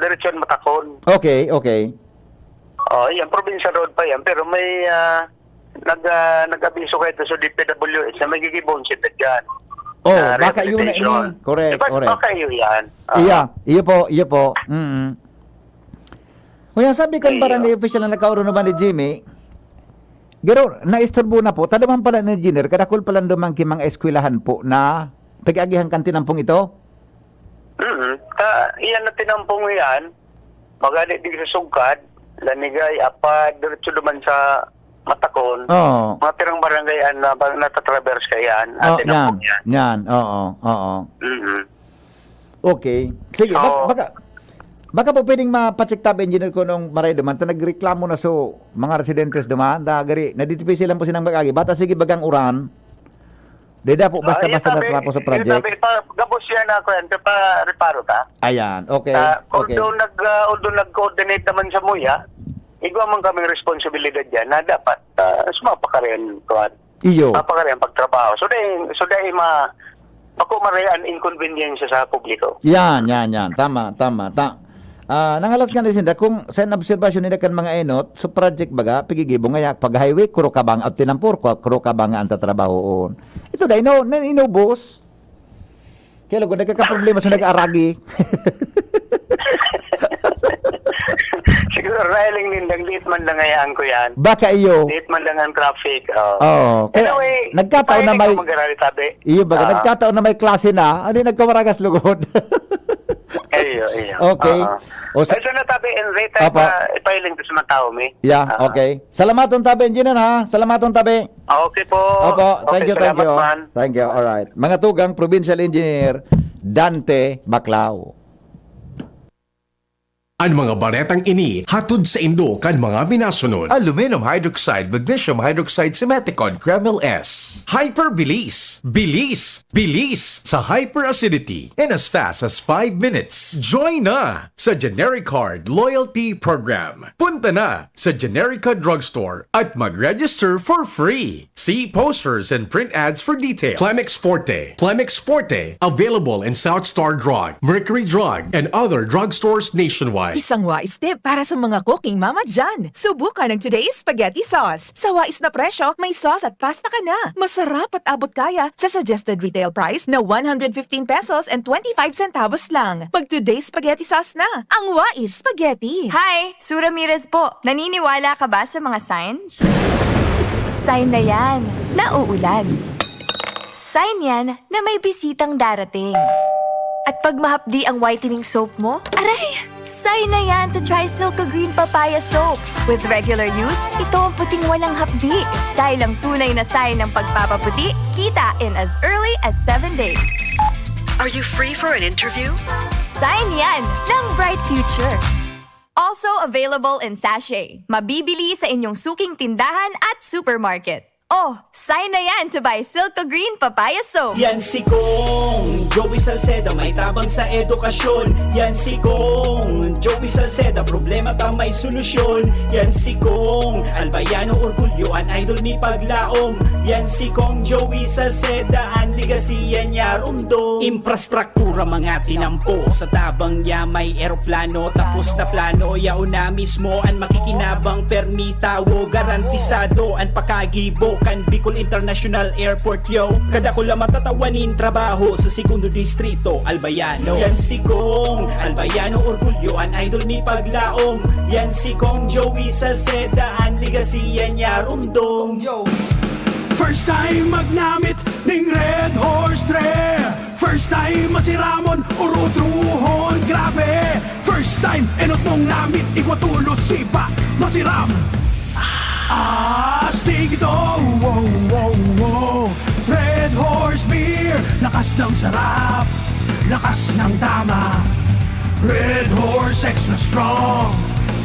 diretsyon matakon. Okay. Yan, provincial road pa yan, pero may nag-abiso kayo sa DPWH na may gigibonsit na dyan. Baka yun na ini. Correct. Baka yun yan. Iyo po. Kaya sabi kan barangay official na nagkauro naman ni Jimmy, gero, naisturbo na po, tadaman pala ni engineer, kadakol pala naman kimang eskwelahan po na pag-agihan kan tinampong ito? Iyan na tinampong yan, magali din sa Sugkad, Lanigay, Apad, diretso naman sa Matakon, mga tirang barangay na natatraverse ka yan, at tinampong yan. Yan, oo. Okay. Sige, baka po pwedeng mapacheck tab engineer ko nung maray duman, nagreklamo na so mga residentes duman, dagari, naditipisi lang po sinang mag-agi, bata sige bagang uran, deda po basta-basta natapos sa project. Gabos yan ako yan, pa reparo ka. Ayan, okay. Although nag-coordinate naman sa Muya, igwa man kaming responsibilidad yan na dapat sumapa ka rin, Iyo. Sumapa ka rin pagtrabaho. So dahil makumarayan inconvenience sa publiko. Yan. Tama. Nangalas nga rin sinda, kung sa observation nila kan mga enot, so project baga, pigigibong ngayak, pag highway, kuro ka bang at tinampur, kuro ka bang ang tatrabahoon. Ito dahil, inubos. Kaya lago, nagkakaproblema sa nag-aragi. Siguro, railing nindang, liit man lang ngayaan ko yan. Baka iyo. Liit man lang ang traffic. Kaya, anyway, nagkataon na may, iyo baga, nagkataon na may klase na, ano nagkawaragas lugod. Iyo. Okay. Sa na tabi, Enrique, ipailing ko sa mga tao, may. Yeah, okay. Salamaton tabi, engineer ha. Salamaton tabi. Okay po. Opo, thank you. Man. Thank you, alright. Mga tugang provincial engineer, Dante Baclao. Ang mga baretang ini hatod sa Indo kan mga minasunod. Aluminum hydroxide, magnesium hydroxide, Simeticon, Kreml S. Hyperbilis. Bilis. Bilis sa hyperacidity in as fast as 5 minutes. Join na sa Genericard Loyalty Program. Punta na sa Generica Drugstore at mag-register for free. See posters and print ads for details. Plemex Forte. Plemex Forte. Available in South Star Drug, Mercury Drug, and other drugstores nationwide. Isang wais tip para sa mga cooking mama dyan. Subukan ng today's spaghetti sauce. Sa wais na presyo, may sauce at pasta ka na. Masarap at abot kaya sa suggested retail price na 115 pesos and 25 centavos lang. Pag today's spaghetti sauce na, ang wais spaghetti. Hi! Sue Ramirez po. Naniniwala ka ba sa mga signs? Sign na yan, na uulan. Sign yan na may bisitang darating. At pag mahapdi ang whitening soap mo, aray! Sign na yan to try Silka Green Papaya Soap. With regular use, ito ang puting walang hapdi. Dahil ang tunay na sign ng pagpapaputi, kita in as early as 7 days. Are you free for an interview? Sign yan ng bright future. Also available in sachet. Mabibili sa inyong suking tindahan at supermarket. Oh, sign na yan to buy Silka Green Papaya Soap. Yan si Kong Joey Salceda, may tabang sa edukasyon. Yan si Kong Joey Salceda, problema ta may solusyon. Yan si Kong Albayano Orgulyo, an idol mi paglaom. Yan si Kong Joey Salceda, an ligasiya niya rumdo. Infrastruktura mga tinampo, sa tabang niya may eroplano. Tapos na plano, yao na mismo an makikinabang permita. Wo garantisado an pakagibo kan Bicol International Airport, yo. Kada ko lang matatawanin trabaho sa segundo distrito, Albayano. Yan si Kong Albayano Orgulyo, an idol mi paglaom. Yan si Kong Joey Salceda, an ligasiya niya rumdong. First time magnamit ning Red Horse Dre. First time masiramon urutruhon, grabe. First time enot mong namit ikwatulos sipa masiram. Astig ito, wow, wow, wow. Red Horse Beer, lakas ng sarap, lakas ng tama. Red Horse Extra Strong,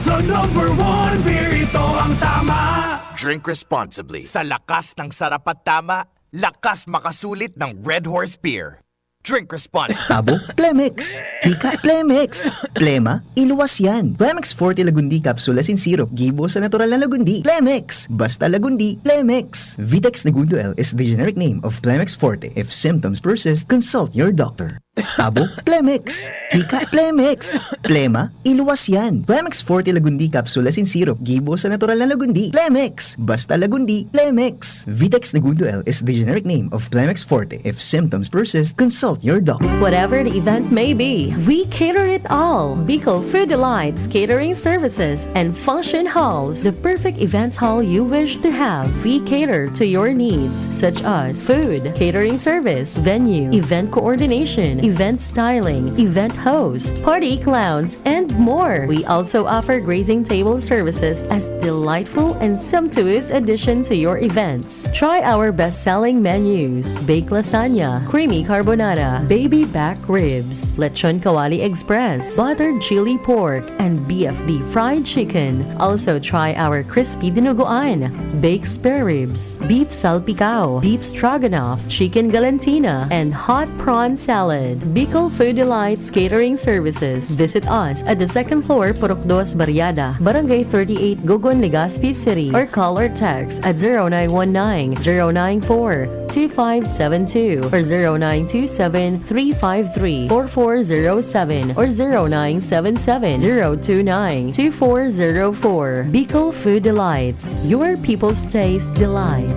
the number one beer, ito ang tama. Drink responsibly. Sa lakas ng sarap at tama, lakas makasulit ng Red Horse Beer. Drink responsibly. Tabo, Plemex. Hika, Plemex. Plema, iluwas yan. Plemex Forte Lagundi Capsule Asin Syrup. Gibo sa natural na Lagundi. Plemex. Basta Lagundi, Plemex. Vitex Negundo L is the generic name of Plemex Forte. If symptoms persist, consult your doctor. Tabo, Plemex. Hika, Plemex. Plema, iluwas yan. Plemex Forte Lagundi Capsule Asin Syrup. Gibo sa natural na Lagundi. Plemex. Basta Lagundi, Plemex. Vitex Negundo L is the generic name of Plemex Forte. If symptoms persist, consult your doctor. Whatever the event may be, we cater it all. Bicol Food Delights Catering Services and Function Halls, the perfect events hall you wish to have. We cater to your needs such as food, catering service, venue, event coordination, event styling, event host, party clowns, and more. We also offer grazing table services as delightful and sumptuous addition to your events. Try our best-selling menus: baked lasagna, creamy carbonara, baby back ribs, lechon kawali express, buttered chili pork, and BFD fried chicken. Also try our crispy dinuguan, baked spare ribs, beef salpicao, beef stroganoff, chicken galantina, and hot prawn salad. Bicol Food Delights Catering Services. Visit us at the second floor, Purok 2, Barriada, Barangay 38, Gogon, Legazpi City, or call or text at 0919-094-2572 or 0927-353-4407 or 0977-029-2404. Bicol Food Delights, your people's taste delight.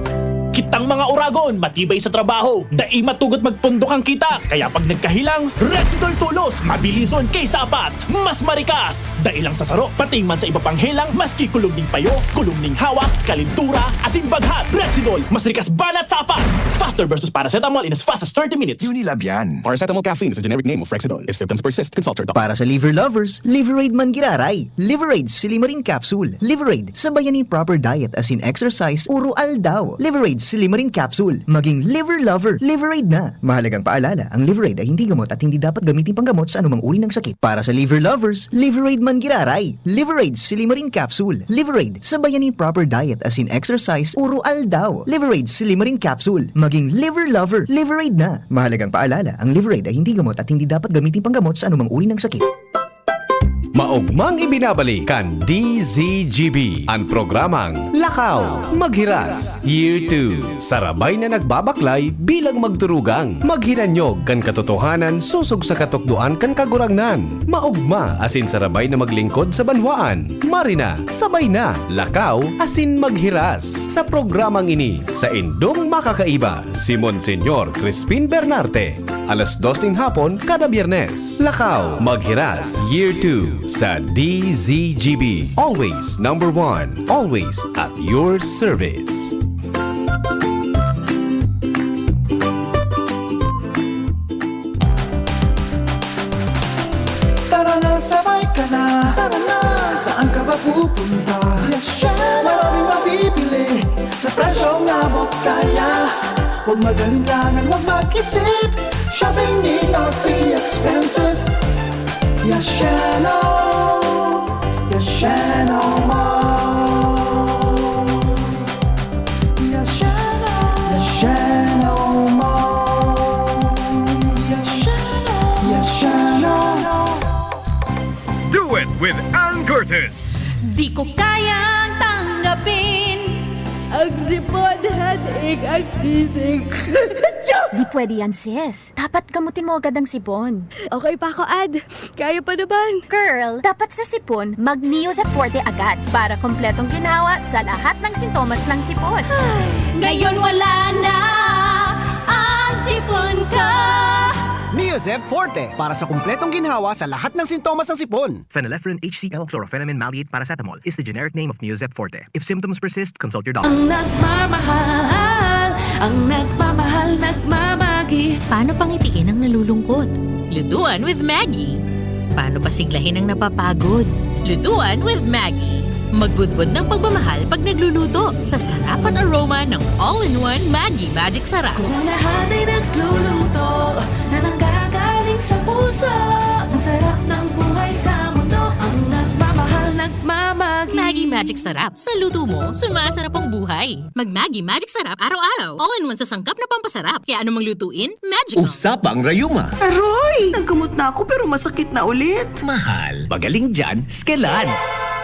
Kitang mga Uragon, matibay sa trabaho, dai matugot magpundok ang kita. Kaya pag nagkahilang, Rexidol tulos, mabilison kaysa apat, mas marikas. Dai lang sa saro, pating man sa iba pang helang, maski kulumning payo, kulumning hawak, kalintura, asing baghat. Rexidol, mas rikas banat sa apat. Faster versus paracetamol in as fast as 30 minutes. Unilab yan. Paracetamol caffeine is a generic name of Rexidol. If symptoms persist, consult your doctor. Para sa liver lovers, Liverade man giraray. Liverade Silimarin Capsule. Liverade, sabayan ni proper diet as in exercise, uro aldaw. Liverade Liverade Slimarine Capsule. Maging liver lover, Liverade na. Mahalagang paalala, ang Liverade ay hindi gamot at hindi dapat gamitin panggamot sa anumang uri ng sakit. Para sa liver lovers, Liverade man giraray. Liverade Slimarine Capsule. Liverade, sabayan ni proper diet as in exercise, urual daw. Liverade Slimarine Capsule. Maging liver lover, Liverade na. Mahalagang paalala, ang Liverade ay hindi gamot at hindi dapat gamitin panggamot sa anumang uri ng sakit. Maugmang ibinabalik kan DZGB ang programang Lakaw, Maghiras, Year 2. Sarabay na nagbabaklay bilang magturugang. Maghinanyog kan katotohanan susog sa katukduan kan kagurangnan. Maugma asin sarabay na maglingkod sa banwaan. Marina, sabay na. Lakaw asin maghiras. Sa programang ini, sa indong makakaiba, si Monsenyor Crispin Bernarte. Alas 2 ng hapon kada Biyernes. Lakaw, Maghiras, Year 2 sa DZGB. Always number 1. Always at your service. Tara na, sabay ka na. Tara na, saan ka ba pupunta? Maraming mabibili sa presyong abot kaya. Huwag magalinlangan, huwag mag-isip. Shopping need not be expensive. Yashano Mall. Yashano Mall. Yashano. Do it with Ann Curtis. Di ko kayang tanggapin ang sipon, headache at sisig. Di pwede yan, sis. Dapat gamutin mo agad ang sipon. Okay pa ako, Ad. Kaya pa naman. Girl, dapat sa sipon, mag-Neosep Forte agad para kompletong ginawa sa lahat ng sintomas ng sipon. Ngayon wala na ang sipon ko. Neosep Forte para sa kumpletong ginhawa sa lahat ng sintomas ng sipon. Phenylephrine HCl Chlorpheniramine Maleate Paracetamol is the generic name of Neosep Forte. If symptoms persist, consult your doctor. Ang nagmamahal, nagmamagi. Paano pangitiin ang nalulungkot? Lutuan with Maggie. Paano pasiglahin ang napapagod? Lutuan with Maggie. Magbudbud ng pagmamahal pag nagluluto sa sarap at aroma ng all-in-one Maggie Magic Sarap. Kung lahat ay nagluluto na nanggagaling sa puso, ang sarap ng buhay sa mundo. Ang nagmamahal, nagmamagi. Maggie Magic Sarap. Sa luto mo, sumasarap ang buhay. Mag-Maggie Magic Sarap araw-araw. All-in-one sa sangkap na pampasarap. Kaya anong maglutuin, magical. Usapang Rayuma. Aroy! Nagkamot na ako pero masakit na ulit. Mahal. Magaling dyan, Skelan.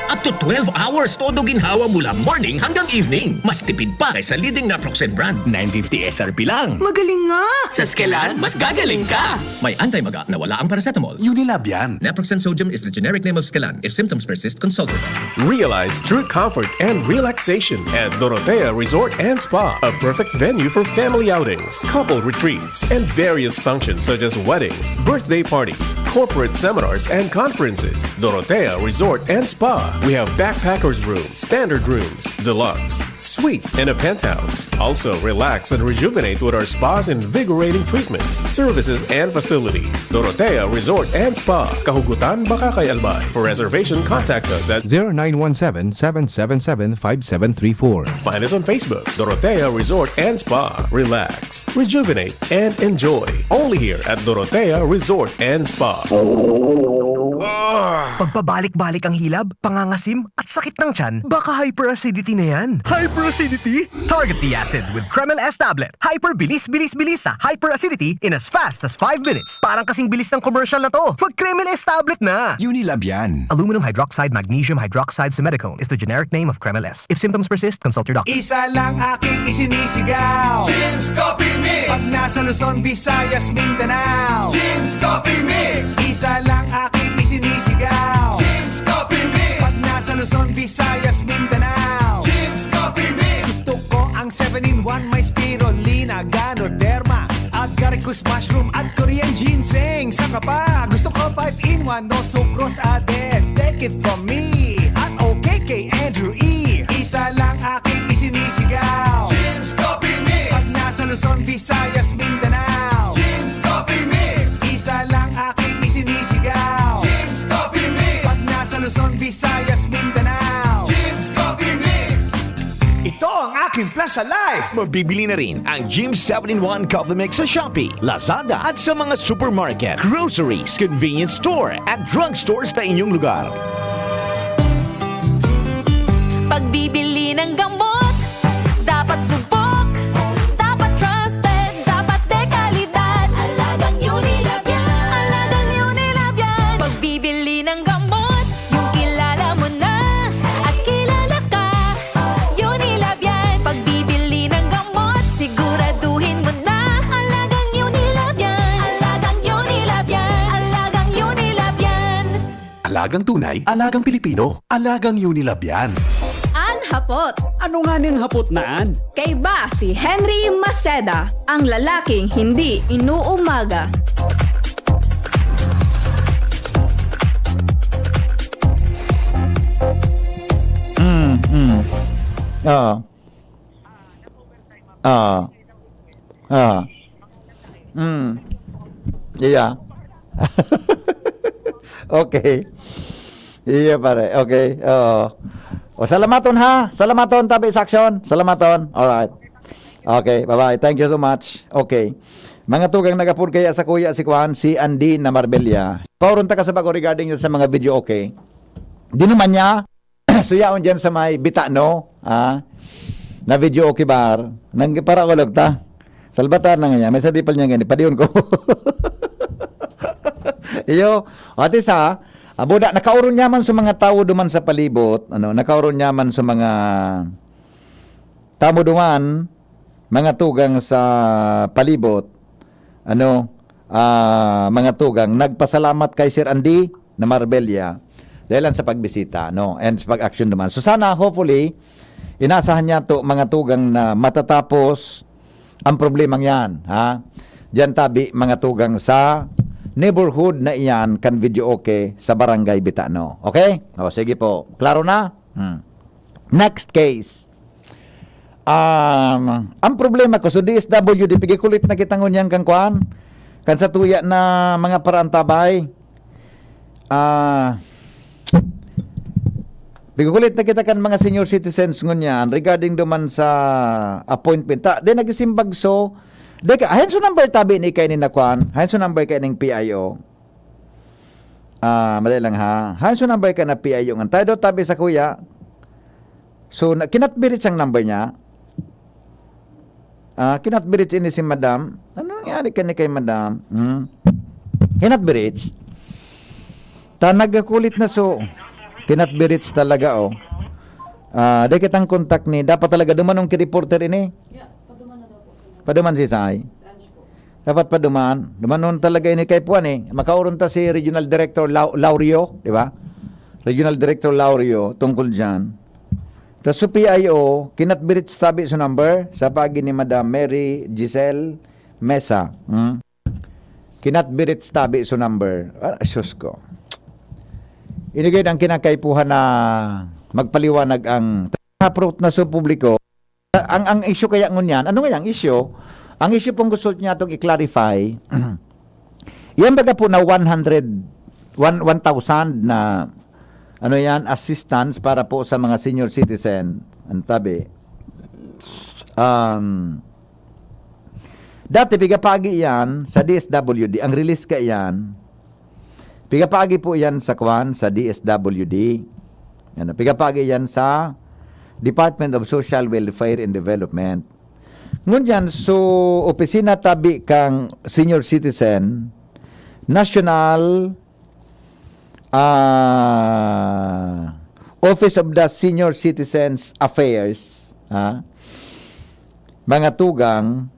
Up to 12 hours todo ginhawa mula morning hanggang evening. Mas tipid pa kaysa leading naproxen brand. 950 SRP lang. Magaling nga! Sa Skelan, mas gagaling ka! May anti-maga na wala ang paracetamol. Unilab yan. Naproxen sodium is the generic name of Skelan. If symptoms persist, consult your doctor. Realize true comfort and relaxation at Dorotea Resort and Spa, a perfect venue for family outings, couple retreats, and various functions such as weddings, birthday parties, corporate seminars, and conferences. Dorotea Resort and Spa. We have backpackers rooms, standard rooms, deluxe, suite, and a penthouse. Also, relax and rejuvenate with our spa's invigorating treatments, services, and facilities. Dorotea Resort and Spa, Kahugutan, Bakakay, Albay. For reservation, contact us at 0917-777-5734. Find us on Facebook, Dorotea Resort and Spa. Relax, rejuvenate, and enjoy. Only here at Dorotea Resort and Spa. Pagpabalik-balik ang hilab, pangangasim, at sakit ng tiyan, baka hyperacidity na yan. Hyperacidity? Target the acid with Kremel S tablet. Hyper-bilis-bilis-bilis sa hyperacidity in as fast as 5 minutes. Parang kasing bilis ng commercial na to. Mag-Kremel S tablet na! Unilab yan. Aluminum hydroxide magnesium hydroxide simeticone is the generic name of Kremel S. If symptoms persist, consult your doctor. Isa lang aking isinisigaw, Jim's Coffee Mix. Pag nasa Luzon, Visayas, Mindanao, Jim's Coffee Mix. Isa lang aking isinisigaw, Jim's Coffee Mix. Pag nasa Luzon, Visayas, Mindanao, Jim's Coffee Mix. Gusto ko ang 7-in-1, may spirulina, ganoderma, agaricus mushroom at Korean ginseng. Saka pa, gusto ko 5-in-1, no sucrose added. Take it from me, at OKK Andrew E. Isa lang aking isinisigaw, Jim's Coffee Mix. Pag nasa Luzon, Visayas, Mindanao, Jim's Coffee Mix. Isa lang aking isinisigaw, Jim's Coffee Mix. Pag nasa Luzon, Visayas, Mindanao, Jim's Coffee Mix. Ito ang aking plan. nasa life! Mabibili na rin ang Jim 7-in-1 Coffee Mix sa Shopee, Lazada at sa mga supermarket, groceries, convenience store at drugstores sa inyong lugar. Pagbibili ng gamot, dapat subok, dapat trusted, dapat dekalidad. Alagang Unilab yan. Alagang Unilab yan. Pagbibili ng gamot, yung kilala mo na at kilala ka. Unilab yan. Pagbibili ng gamot, siguraduhin mo na. Alagang Unilab yan. Alagang Unilab yan. Alagang Unilab yan. Alagang tunay, alagang Pilipino, alagang Unilab yan. Hapot. Ano nga ning hapot naan? Kay ba si Henry Maceda, ang lalaking hindi inuumaga. Yeah. Okay. Iya pare. Okay. O salamaton ha. Salamaton tabi sa aksyon. Salamaton. Alright. Okay, bye-bye. Thank you so much. Okay. Mga tugang nagapur kaya sa kuya si Juan, si Andy na Marbella. Kauron ta ka sa bago regarding sa mga video, okay? Di naman niya, suyaon dyan sa may bitano, na video okay bar. Nang para ko ta. Salbatar na nga niya. May sadipal niya ganyan. Padiyon ko. Iyo, ati sa, buda, nakauron niyaman sa mga tao duman sa palibot, nakauron niyaman sa mga tamo duman, mga tugang sa palibot, mga tugang, nagpasalamat kay Sir Andy na Marbella dahil sa pagbisita, and sa pag-action duman. So sana, hopefully, inasahan niya to mga tugang na matatapos ang problemang yan, ha? Diyan tabi, mga tugang sa neighborhood na iyan kan video okay sa Barangay Bitano. Okay? O, sige po. Klaro na? Next case. Ang problema ko, so DSWD, pigikulit na kita ngunyan kang kuan, kan sa tuya na mga parantabay. Pigikulit na kita kan mga senior citizens ngunyan regarding duman sa appointment. Di nagisimbag so, deka, hayan so number tabi ni kay ni nakuan. Hayan so number kay ning PIO. Madali lang ha. Hayan so number kay na PIO. Ang tayo tabi sa kuya. So, kinatbirit siyang number niya. Kinatbirit ini si madam. Ano nangyari ka ni kay madam? Kinatbirit. Nagkakulit na so. Kinatbirit talaga oh. Dahil kitang contact ni. Dapat talaga dumanong ki-reporter ini. Paduman si Sai. Dapat paduman. Dumanon talaga ini kay Puan eh. Makauron ta si Regional Director Laurio, di ba? Regional Director Laurio tungkol diyan. Tapos sa PIO, kinatbirit tabi sa number sa pagi ni Madam Mary Giselle Mesa. Kinatbirit tabi sa number. Asus ko. Inigay ang kinakaipuhan na magpaliwanag ang approach na sa publiko. Ang issue kaya ngunyan, ano nga yung issue? Ang issue pong gusto niya itong i-clarify, yan baga po na 1,000 na assistance para po sa mga senior citizen. Ang tabi. Dati, pigapagi yan sa DSWD. Ang release ka yan, pigapagi po yan sa sa DSWD. Pigapagi yan sa Department of Social Welfare and Development. Ngunyan, so, opisina tabi kang senior citizen, National Office of the Senior Citizens Affairs, mga tugang,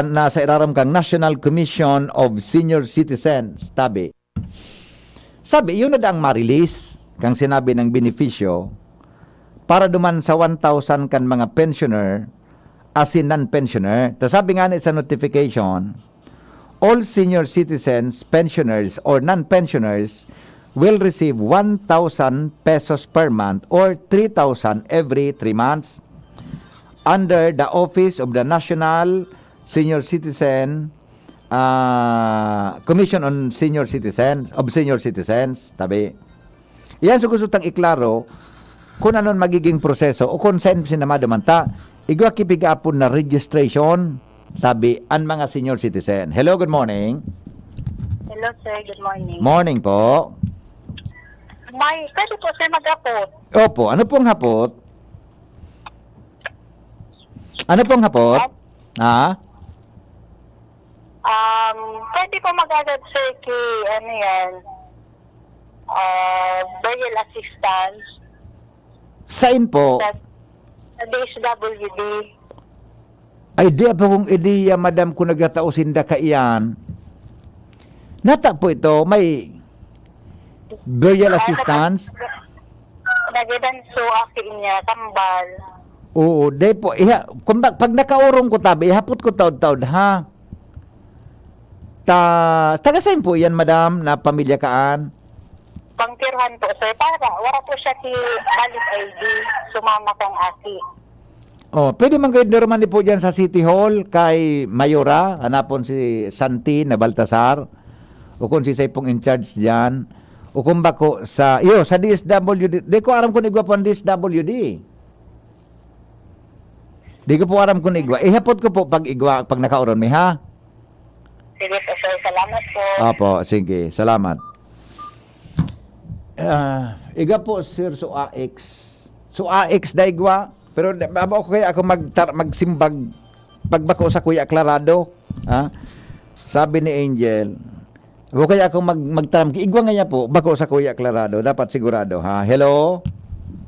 nasa iraram kang National Commission of Senior Citizens, tabi. Sabi, yun na ang ma-release, kang sinabi ng benepisyo, para duman sa 1,000 kan mga pensioner as in non-pensioner. Sabi nga sa notification, all senior citizens, pensioners, or non-pensioners will receive 1,000 pesos per month or 3,000 every 3 months under the Office of the National Senior Citizen Commission on Senior Citizens, tabi. Yan, so gusto tang iklaro, kung anon magiging proseso o kung saan sinamado man ta, igwa kipigapon na registration tabi ang mga senior citizen. Hello, good morning. Hello, sir. Good morning. Morning po. Pwede po, sir, mag-apot. Opo, ano pong hapot? Ano pong hapot? Ha? Pwede po mag-agad, sir, burial assistance Saan po? sa DSWD. Ay, di pa kong ideya, madam, kung nagtatausin da ka iyan. Nata po ito, may burial assistance. Nagadan so akin niya, kambal. Oo, di po. Pag nakaurong ko tabi, ihapot ko taod-taod, ha? Taga saan po yan, madam, na pamilya kaan? Pangtirhan po, sir. Wala po siya ki valid ID. Sumama kang aki. Oh, pwede man kayo normal po dyan sa City Hall kay Mayora, hanapon si Santi na Baltasar, o kung si Saipong in charge dyan, o kung bako sa DSWD. Di ko aram kung igwa po ang DSWD. Di ko po aram kung igwa. Ihapot ko po pag igwa, pag nakauron mi, ha? Sige po, sir. Salamat po. Opo, sige. Salamat. Iga po, sir, so AX. So AX da igwa. Pero baba ko kaya ako magsimbag pagbako sa Kuya Aclarado, ha? Sabi ni Angel, o kaya ako magtaram igwa nga po bako sa Kuya Aclarado, dapat sigurado, ha? Hello.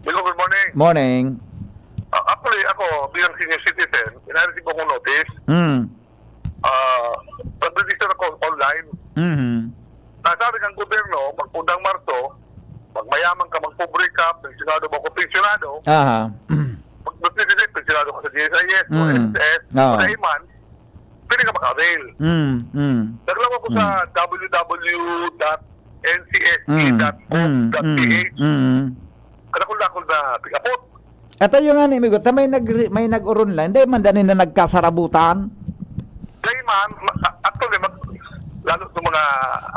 Hello, good morning. Morning. Actually, ako bilang senior citizen, inareceive ko notice. Pag-register ako online. Nasabi ng gobyerno, magpundang Marso, magmayaman ka, magpobre ka, pensionado mo ko pensionado. Aha. Mag-citizen, pensionado ka sa GSIS o SS, o sa Iman, pwede ka mag-avail. Naglawa ko sa www.ncsc.gov.ph. Kalakul-lakul na pigapot. At yung nga ni Migot, may nag-online, dahil man dani na nagkasarabutan. Dahil man, actually, lalo sa mga...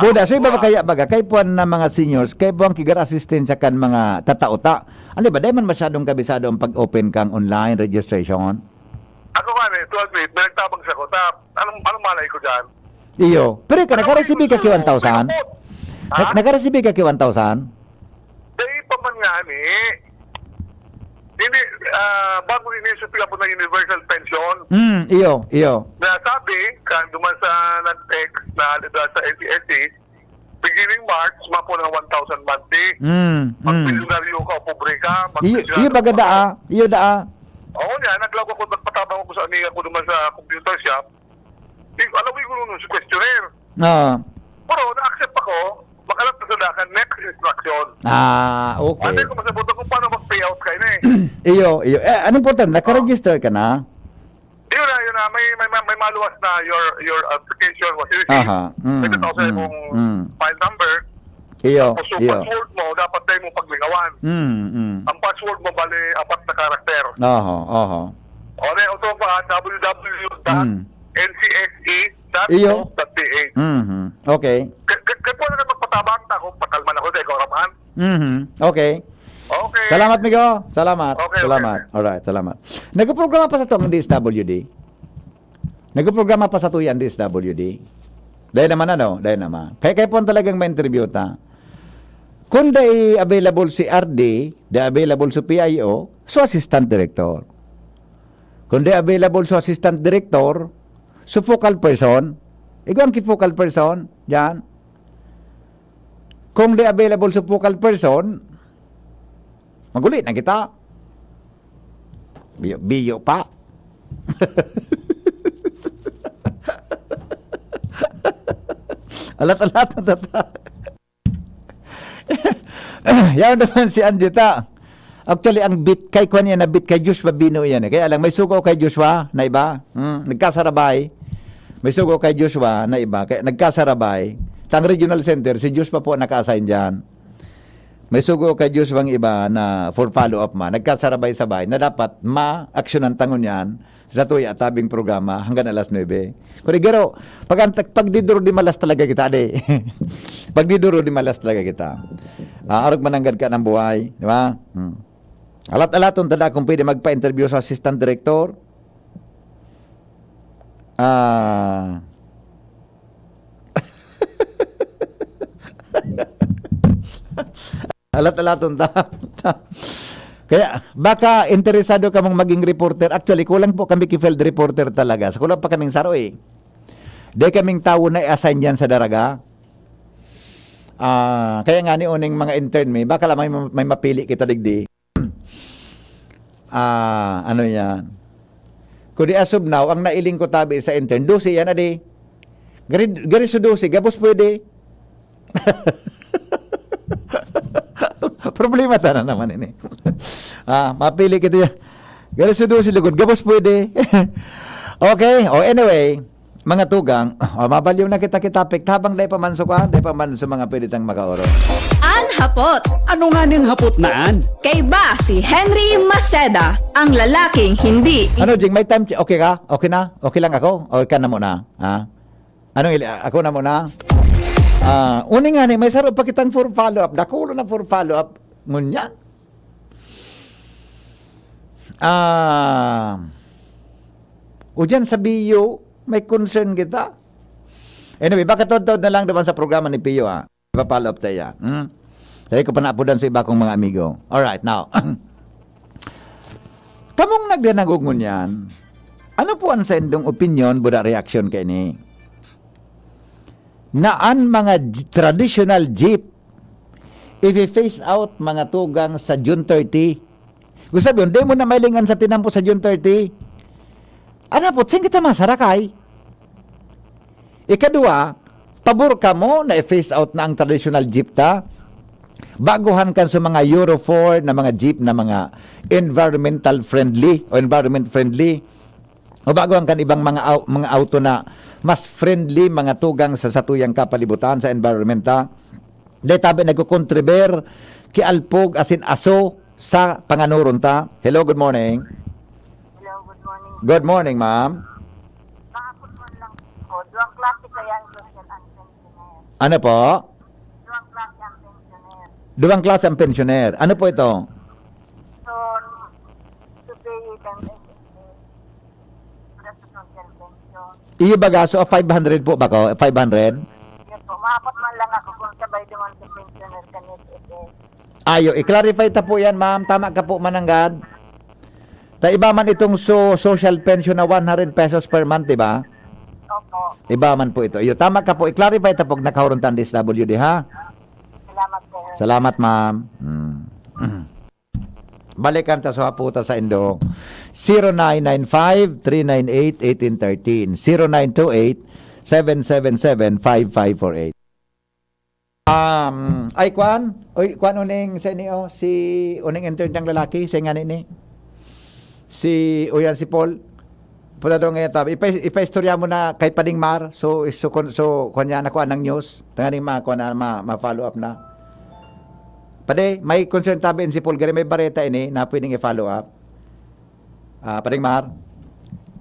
Buda, so iba ba kaya baga, kay puan na mga seniors, kay puan kigar assistance kan mga tatauta. Ano ba, dahil man masyadong kabisado ang pag-open kang online registration? Ako nga 12 feet, may nagtabang siya ko. Anong malay ko dyan? Iyo. Pero ka, nakaresibi ka ki 1,000? Nakaresibi ka ki 1,000? Dahil pa man nga hindi, bago inisipil po ng universal pension. Iyo. Na sabi, kan duman sa nag-text na sa NTSC, beginning March, mapo ng 1,000 monthly. Mag-milyonaryo ka, pobre ka. Iyo baga daa. Iyo daa. Oo niya, naglago ko, nagpatabang ko sa amiga ko duman sa computer shop. Alawin ko nun sa questionnaire. Pero na-accept ako, makalat na sa dakan, next instruction. Okay. Ano ko masabot kung paano mag-payout kayo na Iyo. Anong important? Naka-register ka na? Yun na. May maluwas na your application was received. Pwede ako sa mong file number. Iyo. So, password mo, dapat tayo mong paglingawan. Ang password mo, bali, 4 na karakter. O, ito pa, www.ncsc.gov.ph. Okay. Kaya po na magpatabang na kung pakalman ako dahil kauramaan. Okay. Okay. Salamat, Migo. Salamat. Okay, salamat. Alright, salamat. Nagprograma pa sa to ang DSWD. Nagprograma pa sa to yan DSWD. Dahil naman. Kaya po talagang ma-interview ta. Kung day available si RD, day available si PIO, so assistant director. Kung day available so assistant director, so focal person, ikaw ang focal person, yan. Kung day available so focal person, magulit na kita. Biyo pa. Alat-alat na tata. Yan naman si Anjita. Actually, ang bit kay Kwan yan na bit kay Joshua Bino yan. Kaya lang, may sugo kay Joshua na iba. Nagkasarabay. May sugo kay Joshua na iba. Kaya nagkasarabay. Tang regional center, si Joshua po naka-assign dyan. May sugo kay Joshua ang iba na for follow-up nagkasarabay-sabay na dapat ma-aksyonan tangon yan sa tuya tabing programa hanggang alas 9. Kung igaro, pag diduro di malas talaga kita, pag diduro di malas talaga kita. Arog mananggad ka ng buhay, di ba? Alat-alaton tada kung pwede magpa-interview sa assistant director. Alat-alaton ta. Kaya baka interesado ka mong maging reporter. Actually, kulang po kami field reporter talaga. Sa kulang pa kaming saro eh. Di kaming tao na i-assign yan sa daraga. Kaya nga ni uning mga intern baka lang may mapili kita digdi. Ano yan? Kung di asub now, ang nailing ko tabi sa intern, 12 yan adi. Gari so 12, gabos pwede. Problema ta na naman ini. Mapili kita yan. Gari so 12 lugod, gabos pwede. Okay, anyway, mga tugang, mabaliw na kita kitapik habang day pamanso ka, day pamanso mga pwedetang makaoro. Hapot. Ano nga ning hapot naan? Kay ba si Henry Maceda, ang lalaking hindi... Ano, Jing, may time, okay ka? Okay na? Okay lang ako? Okay ka na muna? Ha? Ako na muna? Uni nga ni, may sarap pa kitang for follow-up. Dakulo na for follow-up. Ngunyan. O dyan sa Biyo, may concern kita. Anyway, baka tod-tod na lang naman sa programa ni Pio, ha? Ipa-follow up tayo. Dahil ko pa naapudan sa iba kong mga amigo. Alright, now. Kamong nagdanagungon yan, ano po ang sa indong opinion, buda reaction kay ni? Naan mga traditional jeep, i-face out mga tugang sa June 30. Gusto sabihin, di mo na mailingan sa tinampo sa June 30. Ano po, sing kita masarakay? Ikadua, pabor ka mo na i-face out na ang traditional jeep ta? Baguhan kan sa mga Euro 4 na mga jeep na mga environmental friendly o environment friendly. O baguhan kan ibang mga auto na mas friendly mga tugang sa satuyang kapalibutan sa environmenta. Dahil tabi nagkukontriber ki alpog asin aso sa panganuron ta. Hello, good morning. Hello, good morning. Good morning, ma'am. Nakapot mo lang po. Duwang klase kaya ang social and pensioner. Ano po? Duwang klase ang pensioner. Duwang klase ang pensioner. Ano po ito? So, to pay them para sa social pension. Iyo bagaso 500 po ba ko? 500? Yan po. Maapot man lang ako kung sabay duman sa pensioner kanit ito. Ayo, i-clarify ta po yan, ma'am. Tama ka po, mananggad. Ta iba man itong social pension na 100 pesos per month, diba? Opo. Iba man po ito. Iyo, tama ka po. I-clarify ta po nakahurong tan DSWD, ha? Salamat po. Salamat, ma'am. Balikan ta sa haputa sa Indo. 0995-398-1813. 0928-777-5548. Ay kwan uning sa inyo si uning intern ng lalaki sa nga ni si si Paul pula daw ngayon tabi ipa-istorya mo na kay Pading Mar so kanya na kuan ng news tanganing kuan na ma-follow up na pade may concern tabi si Paul gari may bareta ini na pwedeng i-follow up Pading Mar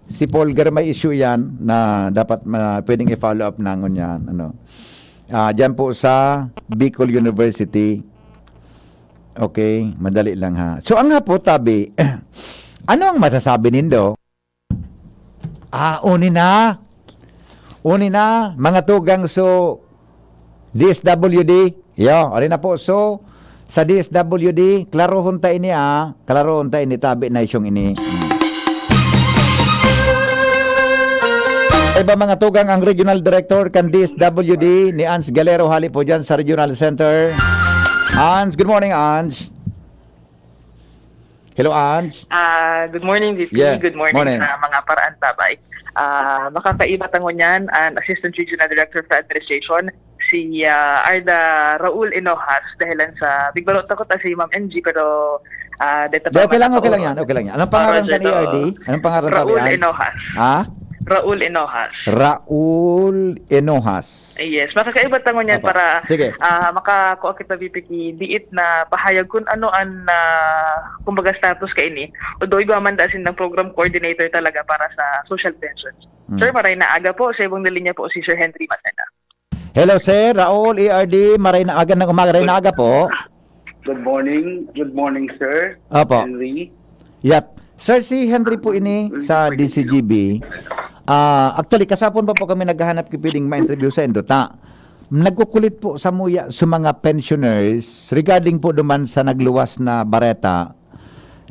si Paul gari may issue yan na dapat pwedeng i-follow up na ngunyan dyan po sa Bicol University. Okay, madali lang ha. So ang nga po tabi, ano ang masasabi nindo? Uni na, mga tugang so DSWD. Ari na po. So sa DSWD, klaro hunta ini tabi na isyong ini. Iba mga tugang ang Regional Director kan DSWD ni Ans Galero hali po dyan sa Regional Center. Ans, good morning, Ans. Hello, Ans. Good morning, VP. Yeah, good morning, mga paraan tabay. Makakaiba tangon yan ang Assistant Regional Director for Administration, si Arda Raul Enojas, dahilan sa bigbalot takot si Ma'am NG, pero okay lang yan. Anong pangalan ka ni ERD? Anong pangalan ka Raul Enojas. Ha? Raul Enojas. Raul Enojas. Yes, makakaiba tangon yan para makakuha kita VP diit na pahayag kung ano ang kumbaga status ka ini. Although igaman dasin ng program coordinator talaga para sa social pensions. Sir, maray na aga po. Sa ibang linya po si Sir Henry Maceda. Hello, Sir. Raul, ERD. Maray na aga ng umaga. Maray na aga po. Good morning, sir. Opo. Henry. Yep. Sir, si Henry po ini sa DCGB. Actually, kasapon pa po kami naghahanap kipiling ma-interview sa Indota. Nagkukulit po sa mga pensioners regarding po duman sa nagluwas na bareta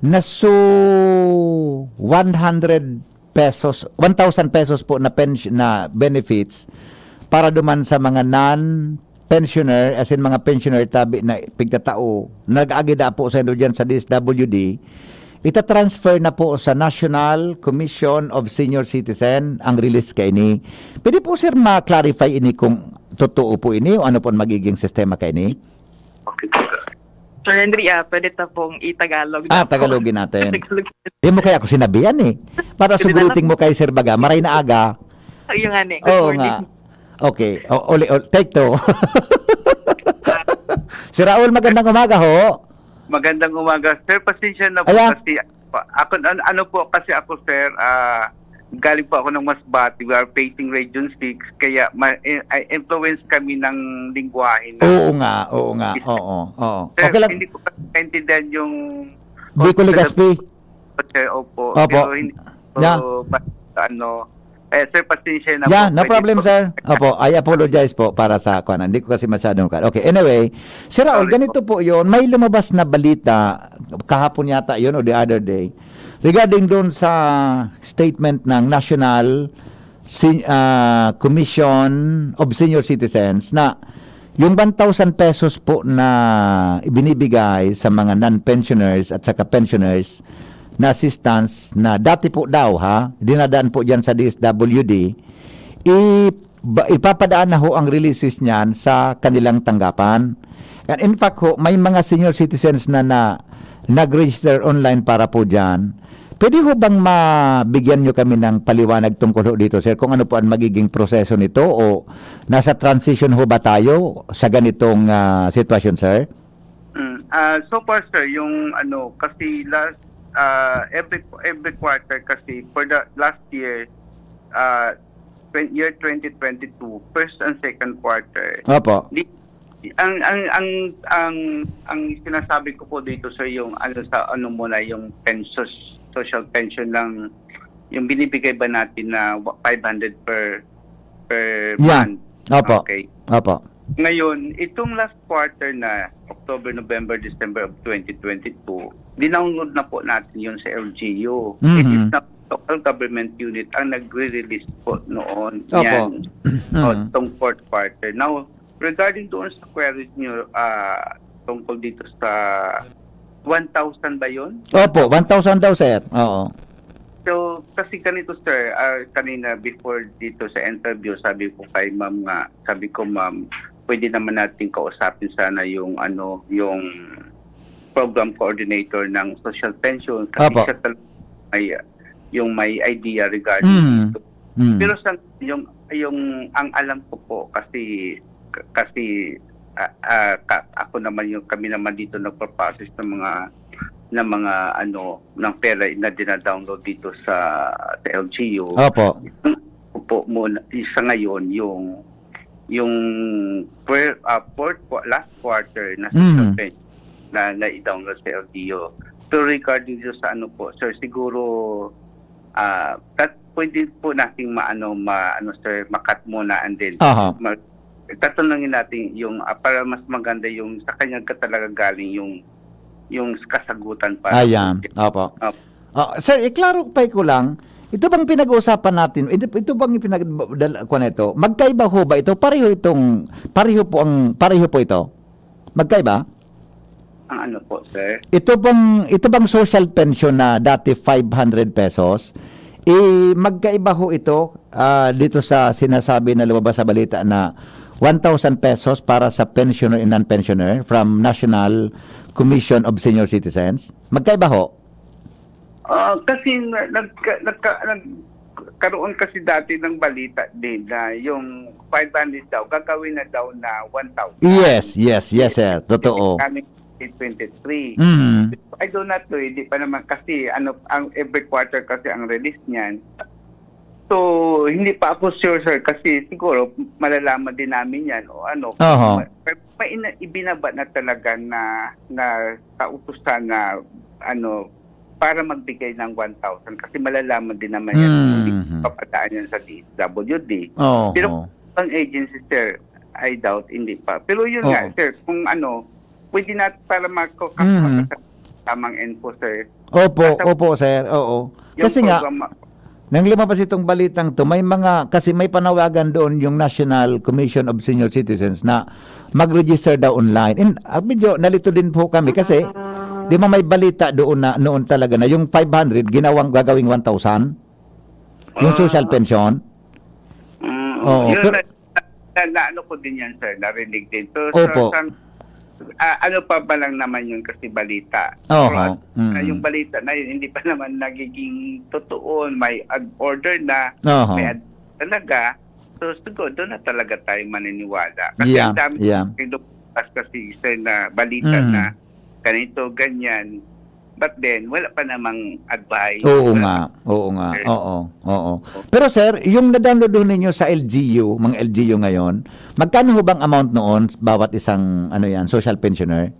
na 100 pesos, 1,000 pesos po na na benefits para duman sa mga non-pensioner, as in mga pensioner tabi na pigtatao, nag-agida po sa dyan sa DSWD, ita-transfer na po sa National Commission of Senior Citizen ang release kay ini. Pwede po sir ma-clarify ini kung totoo po ini o ano po magiging sistema kay ini? Okay, sir. Sir Henry, pwede ta pong i-Tagalog. Tagalogin natin. Hindi mo kaya ako sinabihan eh. Para sugruting mo kay Sir Baga, maray na aga. Yung nga ni. Oo nga. Okay. Take two. Si Raul, magandang umaga ho. Magandang umaga. Sir, pasensya na po kasi ako, ano po kasi ako, sir, galing po ako ng Masbate. We are facing Region 6, kaya influence kami ng lingwahe. Oo nga. Oo. Sir, Okay lang. hindi ko kasi maintindihan yung... Bicol Legazpi. Sir, opo. Opo. Pero hindi Yeah. sir, pasensya na Yeah, po. no Pwede problem, po- sir. Opo, I apologize po para sa kuan. Hindi ko kasi masyadong kan. Okay, anyway, Sir Raul, ganito po 'yon. May lumabas na balita kahapon yata 'yon o the other day regarding doon sa statement ng National Commission of Senior Citizens na yung 1,000 pesos po na ibinibigay sa mga non-pensioners at saka pensioners na assistance na dati po daw dinadaan po dyan sa DSWD, ipapadaan na ho ang releases niyan sa kanilang tanggapan. And in fact ho, may mga senior citizens na nag-register online para po dyan. Pwede ho bang mabigyan nyo kami ng paliwanag tungkol ho dito, sir, kung ano po ang magiging proseso nito o nasa transition ho ba tayo sa ganitong sitwasyon, sir? So far, sir, yung kasi every quarter kasi for the last year, year 2022, first and second quarter. Opo. Ang sinasabi ko po dito, sir, yung muna yung social pension lang, yung binibigay ba natin na 500 per month. Opo. Okay. Opo. Ngayon, itong last quarter na October, November, December of 2022, dinownload na po natin yun sa LGU. Mhm. It is not local government unit ang nagre-release po noon. Opo. Yan. Itong fourth quarter. Now, regarding doon sa queries nyo tungkol dito sa 1,000 ba yun? Opo, 1,000 daw, sir. Oo. So, kasi ganito, sir, kanina before dito sa interview, sabi ko kay ma'am ma'am, pwede naman natin kausapin sana yung program coordinator ng social pension kasi Opo. siya talaga may idea regarding dito. Pero sa yung ang alam ko po kasi ako naman kami naman dito nagpo-process ng pera na dina-download dito sa LGU. Opo. Po muna isa ngayon yung last quarter na na i-download sa LGU. So regarding sa sir, siguro pwede po nating sir, makat muna and then tatanungin natin yung para mas maganda yung sa kanya talaga galing yung kasagutan para. Ayan. Opo. Sir, iklaro pa ko lang, ito bang pinag-uusapan natin? Ito bang ito? Magkaiba ho ba ito? Pareho po ito. Magkaiba? Ang ano po, sir? Ito bang social pension na dati 500 pesos? Magkaiba ho ito dito sa sinasabi na lumabas sa balita na 1,000 pesos para sa pensioner and non-pensioner from National Commission of Senior Citizens. Magkaiba ho? Kasi nagkaroon kasi dati ng balita din na yung 500 daw, gagawin na daw na 1,000. Yes, sir. Totoo. Coming 2023. I do not know, hindi pa naman kasi ang every quarter kasi ang release niyan. So, hindi pa ako sure, sir, kasi siguro malalaman din namin yan o ano. Oho. May ibinaba na talaga na kautusan na ano, para magbigay ng 1,000 kasi malalaman din naman yan kung hindi papadaan yan sa DSWD. Pero ang agency, sir, I doubt hindi pa. Pero yun nga, sir, kung ano, pwede natin para makakapakas sa tamang info, sir. Opo, sir. Oo. Kasi nga, nang lumabas itong balitang to, may panawagan doon yung National Commission of Senior Citizens na mag-register daw online. And medyo nalito din po kami kasi di ba may balita doon na noon talaga na yung 500 gagawing 1,000? Yung social pension? Oo. Yun, na ano ko din yan, sir, narinig din. So, Opo. ano pa ba lang naman yun kasi balita. Oho. Yung balita na yun, hindi pa naman nagiging totoo. May order na, Oho. may talaga. So, siguro, doon na talaga tayo maniniwala. Kasi ang dami kasi sir, na balita na ganito, ganyan. But then, wala pa namang advice. Oo nga. Oo. Pero sir, yung na-download ninyo sa LGU, mga LGU ngayon, magkano ho bang amount noon bawat isang social pensioner?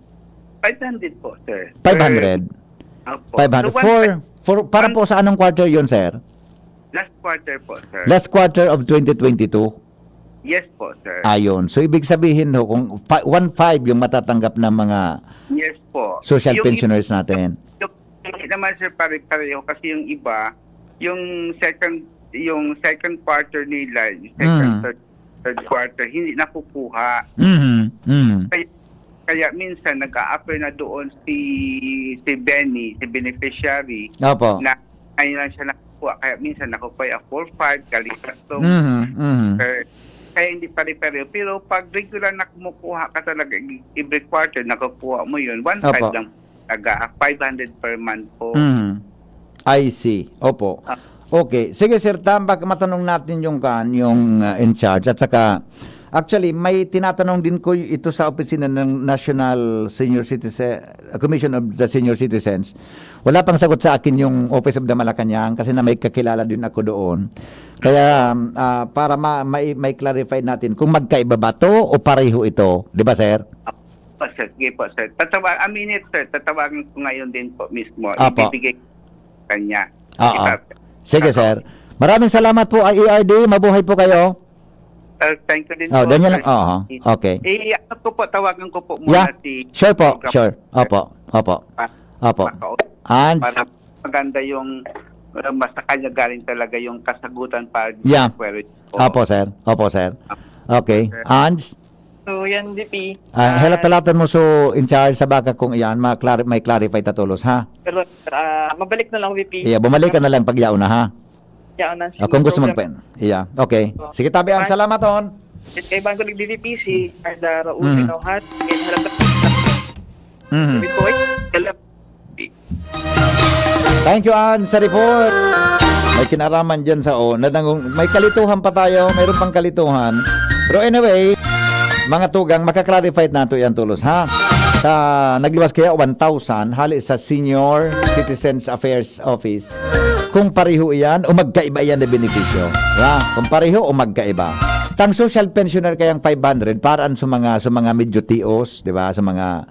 500 po, sir. 500? Opo. 500. So, Para po sa anong quarter yun, sir? last quarter po, sir. Last quarter of 2022? Yes po, sir. Ayon. So, ibig sabihin ho, kung 1.5 yung matatanggap ng mga Yes po. social Yung pensioners natin. Hindi naman, sir, pare-pareho kasi yung iba, yung second quarter nila, yung third quarter, hindi nakukuha. Kaya minsan nag-a-offer na doon si Benny, si beneficiary, Opo. na ayun lang siya nakukuha. Kaya minsan nakukuha yung 4-5, kalipas to. Kaya hindi pare-pareho. Pero pag regular na kumukuha ka talaga, every quarter nakukuha mo yun, 1.5 Opo. lang. 500 per month po. I see. Opo. Okay. Sige, sir, tambak matanong natin yung in charge. At saka, actually, may tinatanong din ko ito sa opisina ng National Senior Citizen Commission of the Senior Citizens. Wala pang sagot sa akin yung Office of the Malacanang kasi na may kakilala din ako doon. Kaya, para may clarify natin kung magkaiba ba to o pareho ito. Di ba, sir? Sige po, sir. Tatawagan ko ngayon din po mismo. Apo. Ibibigay kanya. Sige, sir. Maraming salamat po, IERD. Mabuhay po kayo. Thank you din po. Ganyan lang. Okay. Tawagan ko po muna si... Sure po. Sure. Opo. And... Para maganda yung... Basta kanya galing talaga yung kasagutan para... Opo, sir. Okay. And... So, yan, DP. Talatan mo so in charge sa baka kung iyan, may clarify tatulos, ha? Pero, mabalik na lang, VP. Bumalik ka na lang pag yaon na, ha? Yaon na. Kung gusto mag-pen. Okay. Sige, tabihan. Salamat, on. Kay Bangko ng DVP, si Arda Raul Pinohat. Thank you, Ann, sa report. May kinaraman dyan sa may kalituhan pa tayo. Mayroon pang kalituhan. Pero anyway, mga tugang, makaklarify nato yan tulos, ha? Nagliwas kaya 1,000 hali sa Senior Citizens Affairs Office. Kung pareho iyan o magkaiba yan na benepisyo. Kung pareho o magkaiba. Tang social pensioner kayang 500 paraan sa mga medyo tios, di ba? Sa mga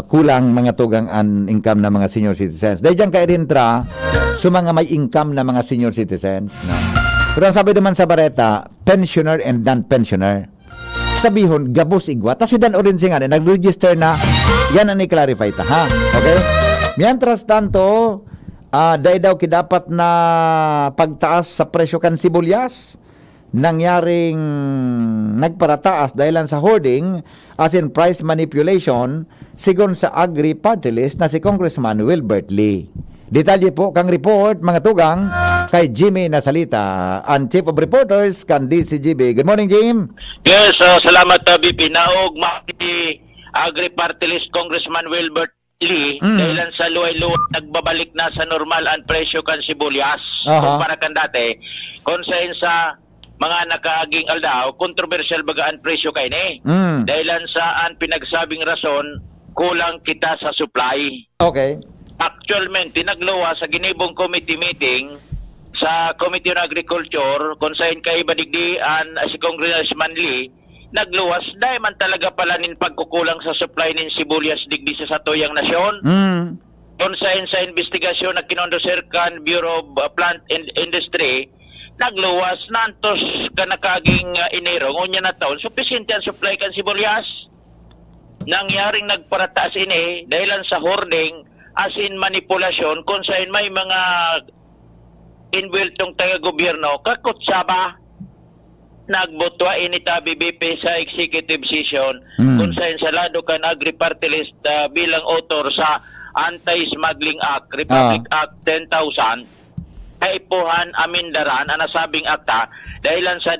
kulang mga tugang an income na mga senior citizens. Dahil dyan kay Rintra, sa mga may income na mga senior citizens. No? Pero ang sabi naman sa Bareta, pensioner and non-pensioner. Sabihon, gabos igwa. Tas si Dan Orense nga, nag-register na, yan ang i-clarify ta, ha? Okay? Mientras tanto, dahil daw kidapat na pagtaas sa presyo kan sibuyas, nangyaring nagparataas dahil sa hoarding, as in price manipulation, sigon sa Agri Party List na si Congressman Wilbert Lee. Detalye po kang report, mga tugang, kay Jimmy Nasalita, ang Chief of Reporters kan DCGB. Good morning, Jim. Yes, salamat, BP. Naog, Agri Party List Congressman Wilbert Lee, dahil sa luway-luway nagbabalik na sa normal ang presyo kan sibuyas. Kumpara kan dati, kung sa mga nakaaging aldaw, kontrobersyal baga ang presyo kay ni. Dahil sa ang pinagsabing rason, kulang kita sa supply. Okay. Actualmente, nagluwa sa ginibong committee meeting sa Committee on Agriculture, konsahin kay Badigdian, si Congressman Lee, nagluwas dahil man talaga pala nin pagkukulang sa supply nin sibuyas digdi sa satuyang nasyon. Konsahin sa investigasyon na kinonduser kan Bureau of Plant and Industry, nagluwas nantos kanakaging Enero, ngunya na taon, sufficient yan supply kan sibuyas. Nangyaring nagparataas ini dahilan sa hoarding as in manipulasyon kung saan may mga inbuiltong taga-gobyerno kakutsaba nagbutwa ini ta BBP sa executive session kung saan sa lado kan Agri-Party List bilang author sa Anti-Smuggling Act, Republic Act 10,000 kaipuhan amindaran ang nasabing akta dahilan sa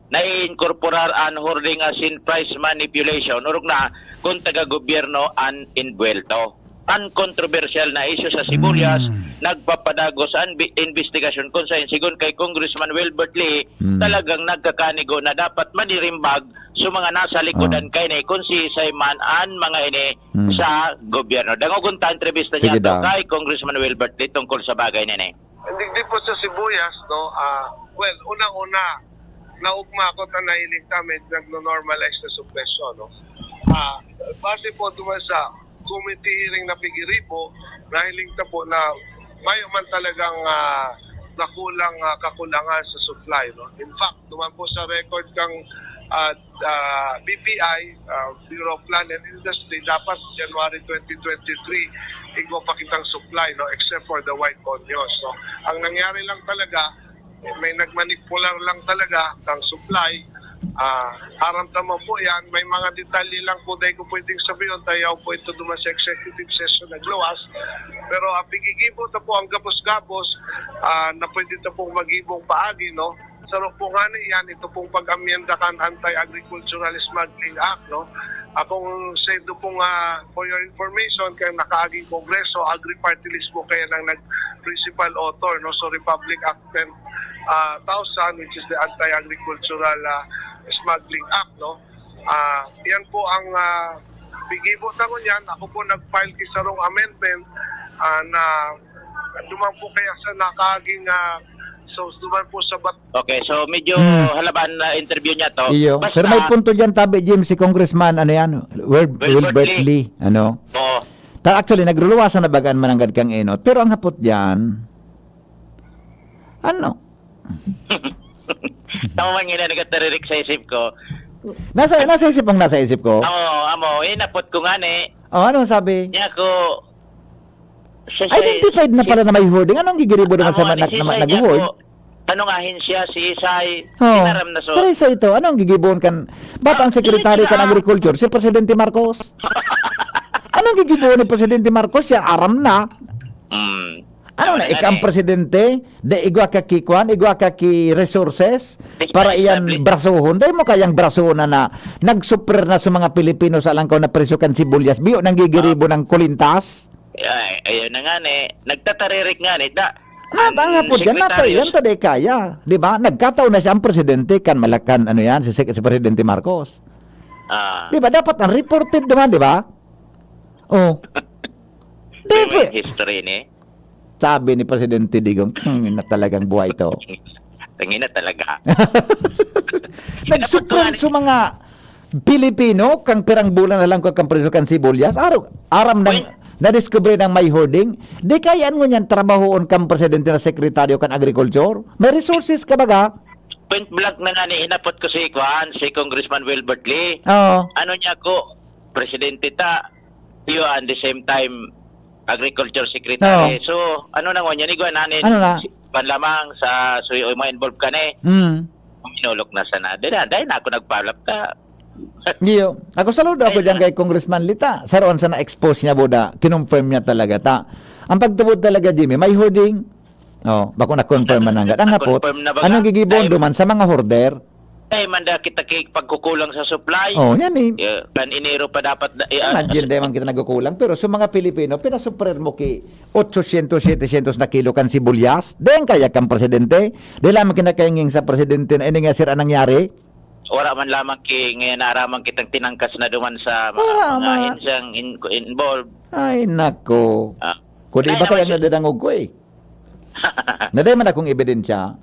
nai-incorporar an hoarding as in price manipulation urog na kung taga-gobyerno an inbuelto. Uncontroversial na issue sa sibuyas, nagpapadago sa investigasyon kung saan sigun kay Congressman Wilbert Lee talagang nagkakanigo na dapat manirimbag sa mga nasa likodan kay ni kung si Sayman an mga ini sa gobyerno. Dangogon ta entrevista niya to kay Congressman Wilbert Lee tungkol sa bagay nini. Hindi po sa sibuyas, no? Well, unang-una, naugma ko na nahiling kami nagno-normalize na suppression, no? Base po duman sa committee hearing na pigiripo, nahiling ta po na may man talagang nakulang kakulangan sa supply, no? In fact, duman po sa record kang BPI, Bureau of Plant and Industry, dapat January 2023 igwa pakitang supply, no, except for the white onions, no. Ang nangyari lang talaga, may nagmanipular lang talaga ng supply. Aramdaman po yan, may mga detalye lang po dahil ko pwedeng sabihin, tayaw po ito duman sa executive session nagluwas, pero pigigibot na po ang gabos-gabos na pwede ito pong magibong paagi, no. Sarap po nga yan, ito pong pag-amyenda kan Anti-Agricultural Smuggling Act, no. Akong say do pong for your information, kaya nakaaging Kongreso, Agri-Party List po kaya nang nag-principal author, no. So Republic Act 10,000, which is the Anti-Agricultural Smuggling Act, no. Yan po ang pigibot na ko yan. Ako po nag-file kisarong amendment na duman po kaya sa nakaaging so duman po sa Okay, so medyo halaban na interview niya to. Iyo. Basta, Pero may punto diyan tabi Jim si Congressman ano yan? Wilbert Lee. Ano? Oo. Actually nagruluwasan na bagaan mananggad kang enot. Pero ang hapot diyan ano? Tama man nga nagtataririk sa isip ko. Nasa isip ko. Amo, inapot ko nga ni. Ano sabi? Niya ko identified na pala na may hoarding. Anong gigiribo naman sa nag-hoard? Tanungahin siya si Isay. Inaram na so. Sa ito, anong gigibon kan? Ba't ang sekretary kan agriculture? Si Presidente Marcos? Anong gigibon ni Presidente Marcos? Siya aram na. Ano na, ikang presidente, de igwa ka kikwan, igwa ka ki resources, para iyan brasohon. Dahil mo kayang brasohon na nagsuprer na sa mga Pilipino sa langkaw na presyo kan sibuyas. Biyo nang gigiribo ng kulintas. Ayun na nga ni, nagtataririk nga ni, Nga po dyan, yan taday kaya. Di ba? Nagkataon na siya ang presidente, kan malakan, ano yan, si Presidente Marcos. Di ba? Dapat ang reported naman, di ba? Oh. History ni. Sabi ni Presidente Digong, na talagang buhay ito. Tangina talaga. Nagsupport sa mga Pilipino, kang pirang bulan na lang ko kang presyo kan sibuyas, aram ng na-discover ng may hoarding, di kayaan mo niyan trabahoon kang presidente na sekretaryo kan agriculture? May resources ka baga? Point blank na nga ni inapot ko si Congressman Wilbert Lee. Ano niya ko, presidente ta, you and the same time, agriculture secretary. So, ano na nga niya, niguan nanin, panlamang sa suyo mga involved ka ni, minulok na sana. Dahil na ako nagpalap ka. Iyo. Ako saludo ako dyan kay Congressman Lita. Saroon sa na-expose niya boda, kinonfirm niya talaga ta. Ang pagtubod talaga, Jimmy, may hoarding. Bako na-confirm man hanggat. Ang hapot, anong gigibon duman sa mga hoarder? Manda kita kay pagkukulang sa supply. Yan eh. Kan Enero pa dapat. Imagine man kita nagkukulang. Pero sa mga Pilipino, pinasuprer mo ki 800, 700 na kilo kan sibuyas. Den kaya kang presidente. Di lamang kinakayanging sa presidente na ini nga sira nangyari. Wala man lamang ngayon naramang kitang tinangkas na duman sa mga hensang involved. Ay, nako. Kung di ba kaya nadadangog ko eh. Naday man akong ebidensya.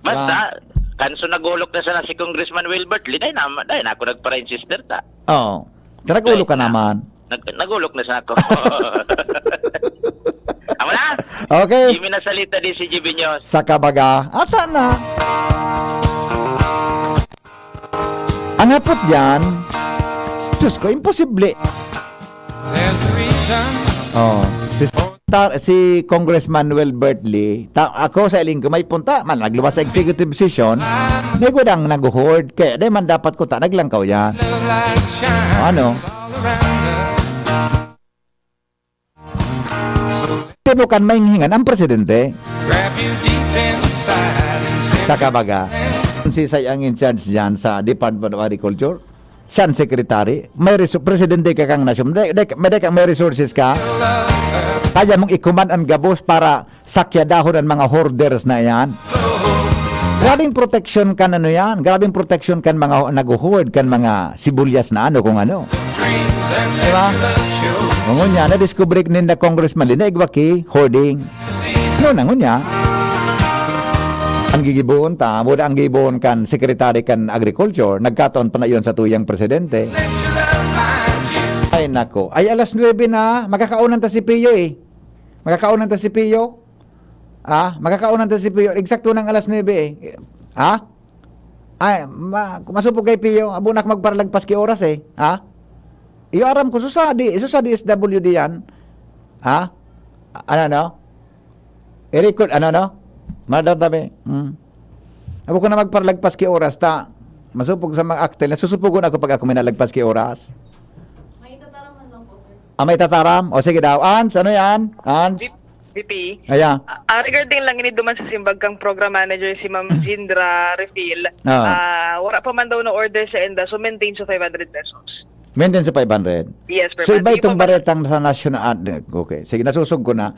Basta, kanso nagulok na sana si Congressman Wilbert Lee, dahil na ako nagpa-rain sister ta. Oo. Nagulok ka naman. Nagulok na sana ako. Amo na? Okay. Jimmy na salita din si GB News. Sa kabaga, ata na. Ang hapot yan, Diyos ko, imposible. Oh, si Congressman Wilbert Lee, ako sa iling ko may punta, man nagluwas sa executive session, may gudang nag-hoard, kaya di man dapat ko ta, naglangkaw yan. Ano? Tinukan may hingan ang presidente. Sa kabaga, si Sayang in charge dyan sa Department of Agriculture, siya ang secretary, presidente ka kang nasyon, may resources ka, kaya mong ikuman ang gabos para sakyadahon ang mga hoarders na yan. Grabing protection kan ano yan, grabing protection kan mga nag-hoard, kan mga sibulyas na ano kung ano. Diba? Ngungon niya, na-discover ninda Congressman Lina Igwaki, hoarding. No, nangon niya. Ang gigibuon ta, muda ang gigibuon kan Secretary kan Agriculture, nagkataon pa na yun sa tuyang presidente. Ay nako, ay alas 9 na, magkakaunan ta si Pio eh. Magkakaunan ta si Pio. Magkakaunan ta si Pio, eksakto ng alas 9 eh. Ay, masupog kay Pio, abunak magparalagpas ki oras eh. Iyo aram ko susadi SWD yan. Ano no? I-record ano no? Madam tabi. Abo ko na magparalagpas ki oras ta. Masupog sa mga aktel. Nasusupugon ako pag ako minalagpas ki oras. May tataram lang po, sir. May tataram? O sige daw. Ans, ano yan? Ans? VP. Aya. Regarding lang ini duman sa simbag kang program manager si Ma'am Jindra Refill. Wala pa man daw na order sa enda, so maintain sa 500 pesos. Maintain sa 500? Yes, per so month. iba itong baretang sa national, okay, sige, nasusog ko na.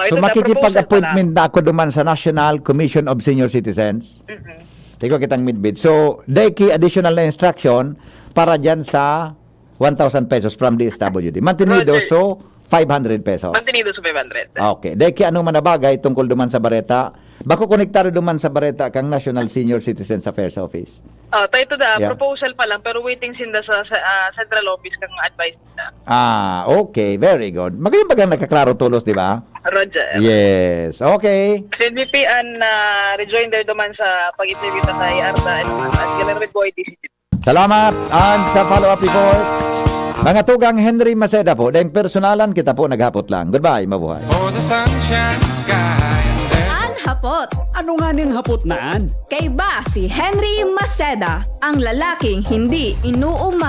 So ito na, makikipag-appointment na ako duman sa National Commission of Senior Citizens. Tingko kitang midbid. So, deki additional na instruction para dyan sa 1,000 pesos from DSWD. Mantenido, so 500 pesos. Mantenido sa 500. Okay. Deki anong manabagay tungkol duman sa bareta, bako konektado duman sa bareta kang National Senior Citizens Affairs Office. Tayo proposal pa lang, pero waiting sinda sa central office kang advice na. Okay. Very good. Magayon bagang nakaklaro tulos, di ba? Roger. Yes. Okay. CNDP ang rejoinder duman sa pag-interview sa kay Arda at Gilbert Boy DCG. Salamat. And sa follow-up report, mga tugang Henry Maceda po, dahil personalan kita po naghapot lang. Goodbye, mabuhay. Hapot. Ano nga ning hapot naan? Kay ba si Henry Maceda, ang lalaking hindi inuumag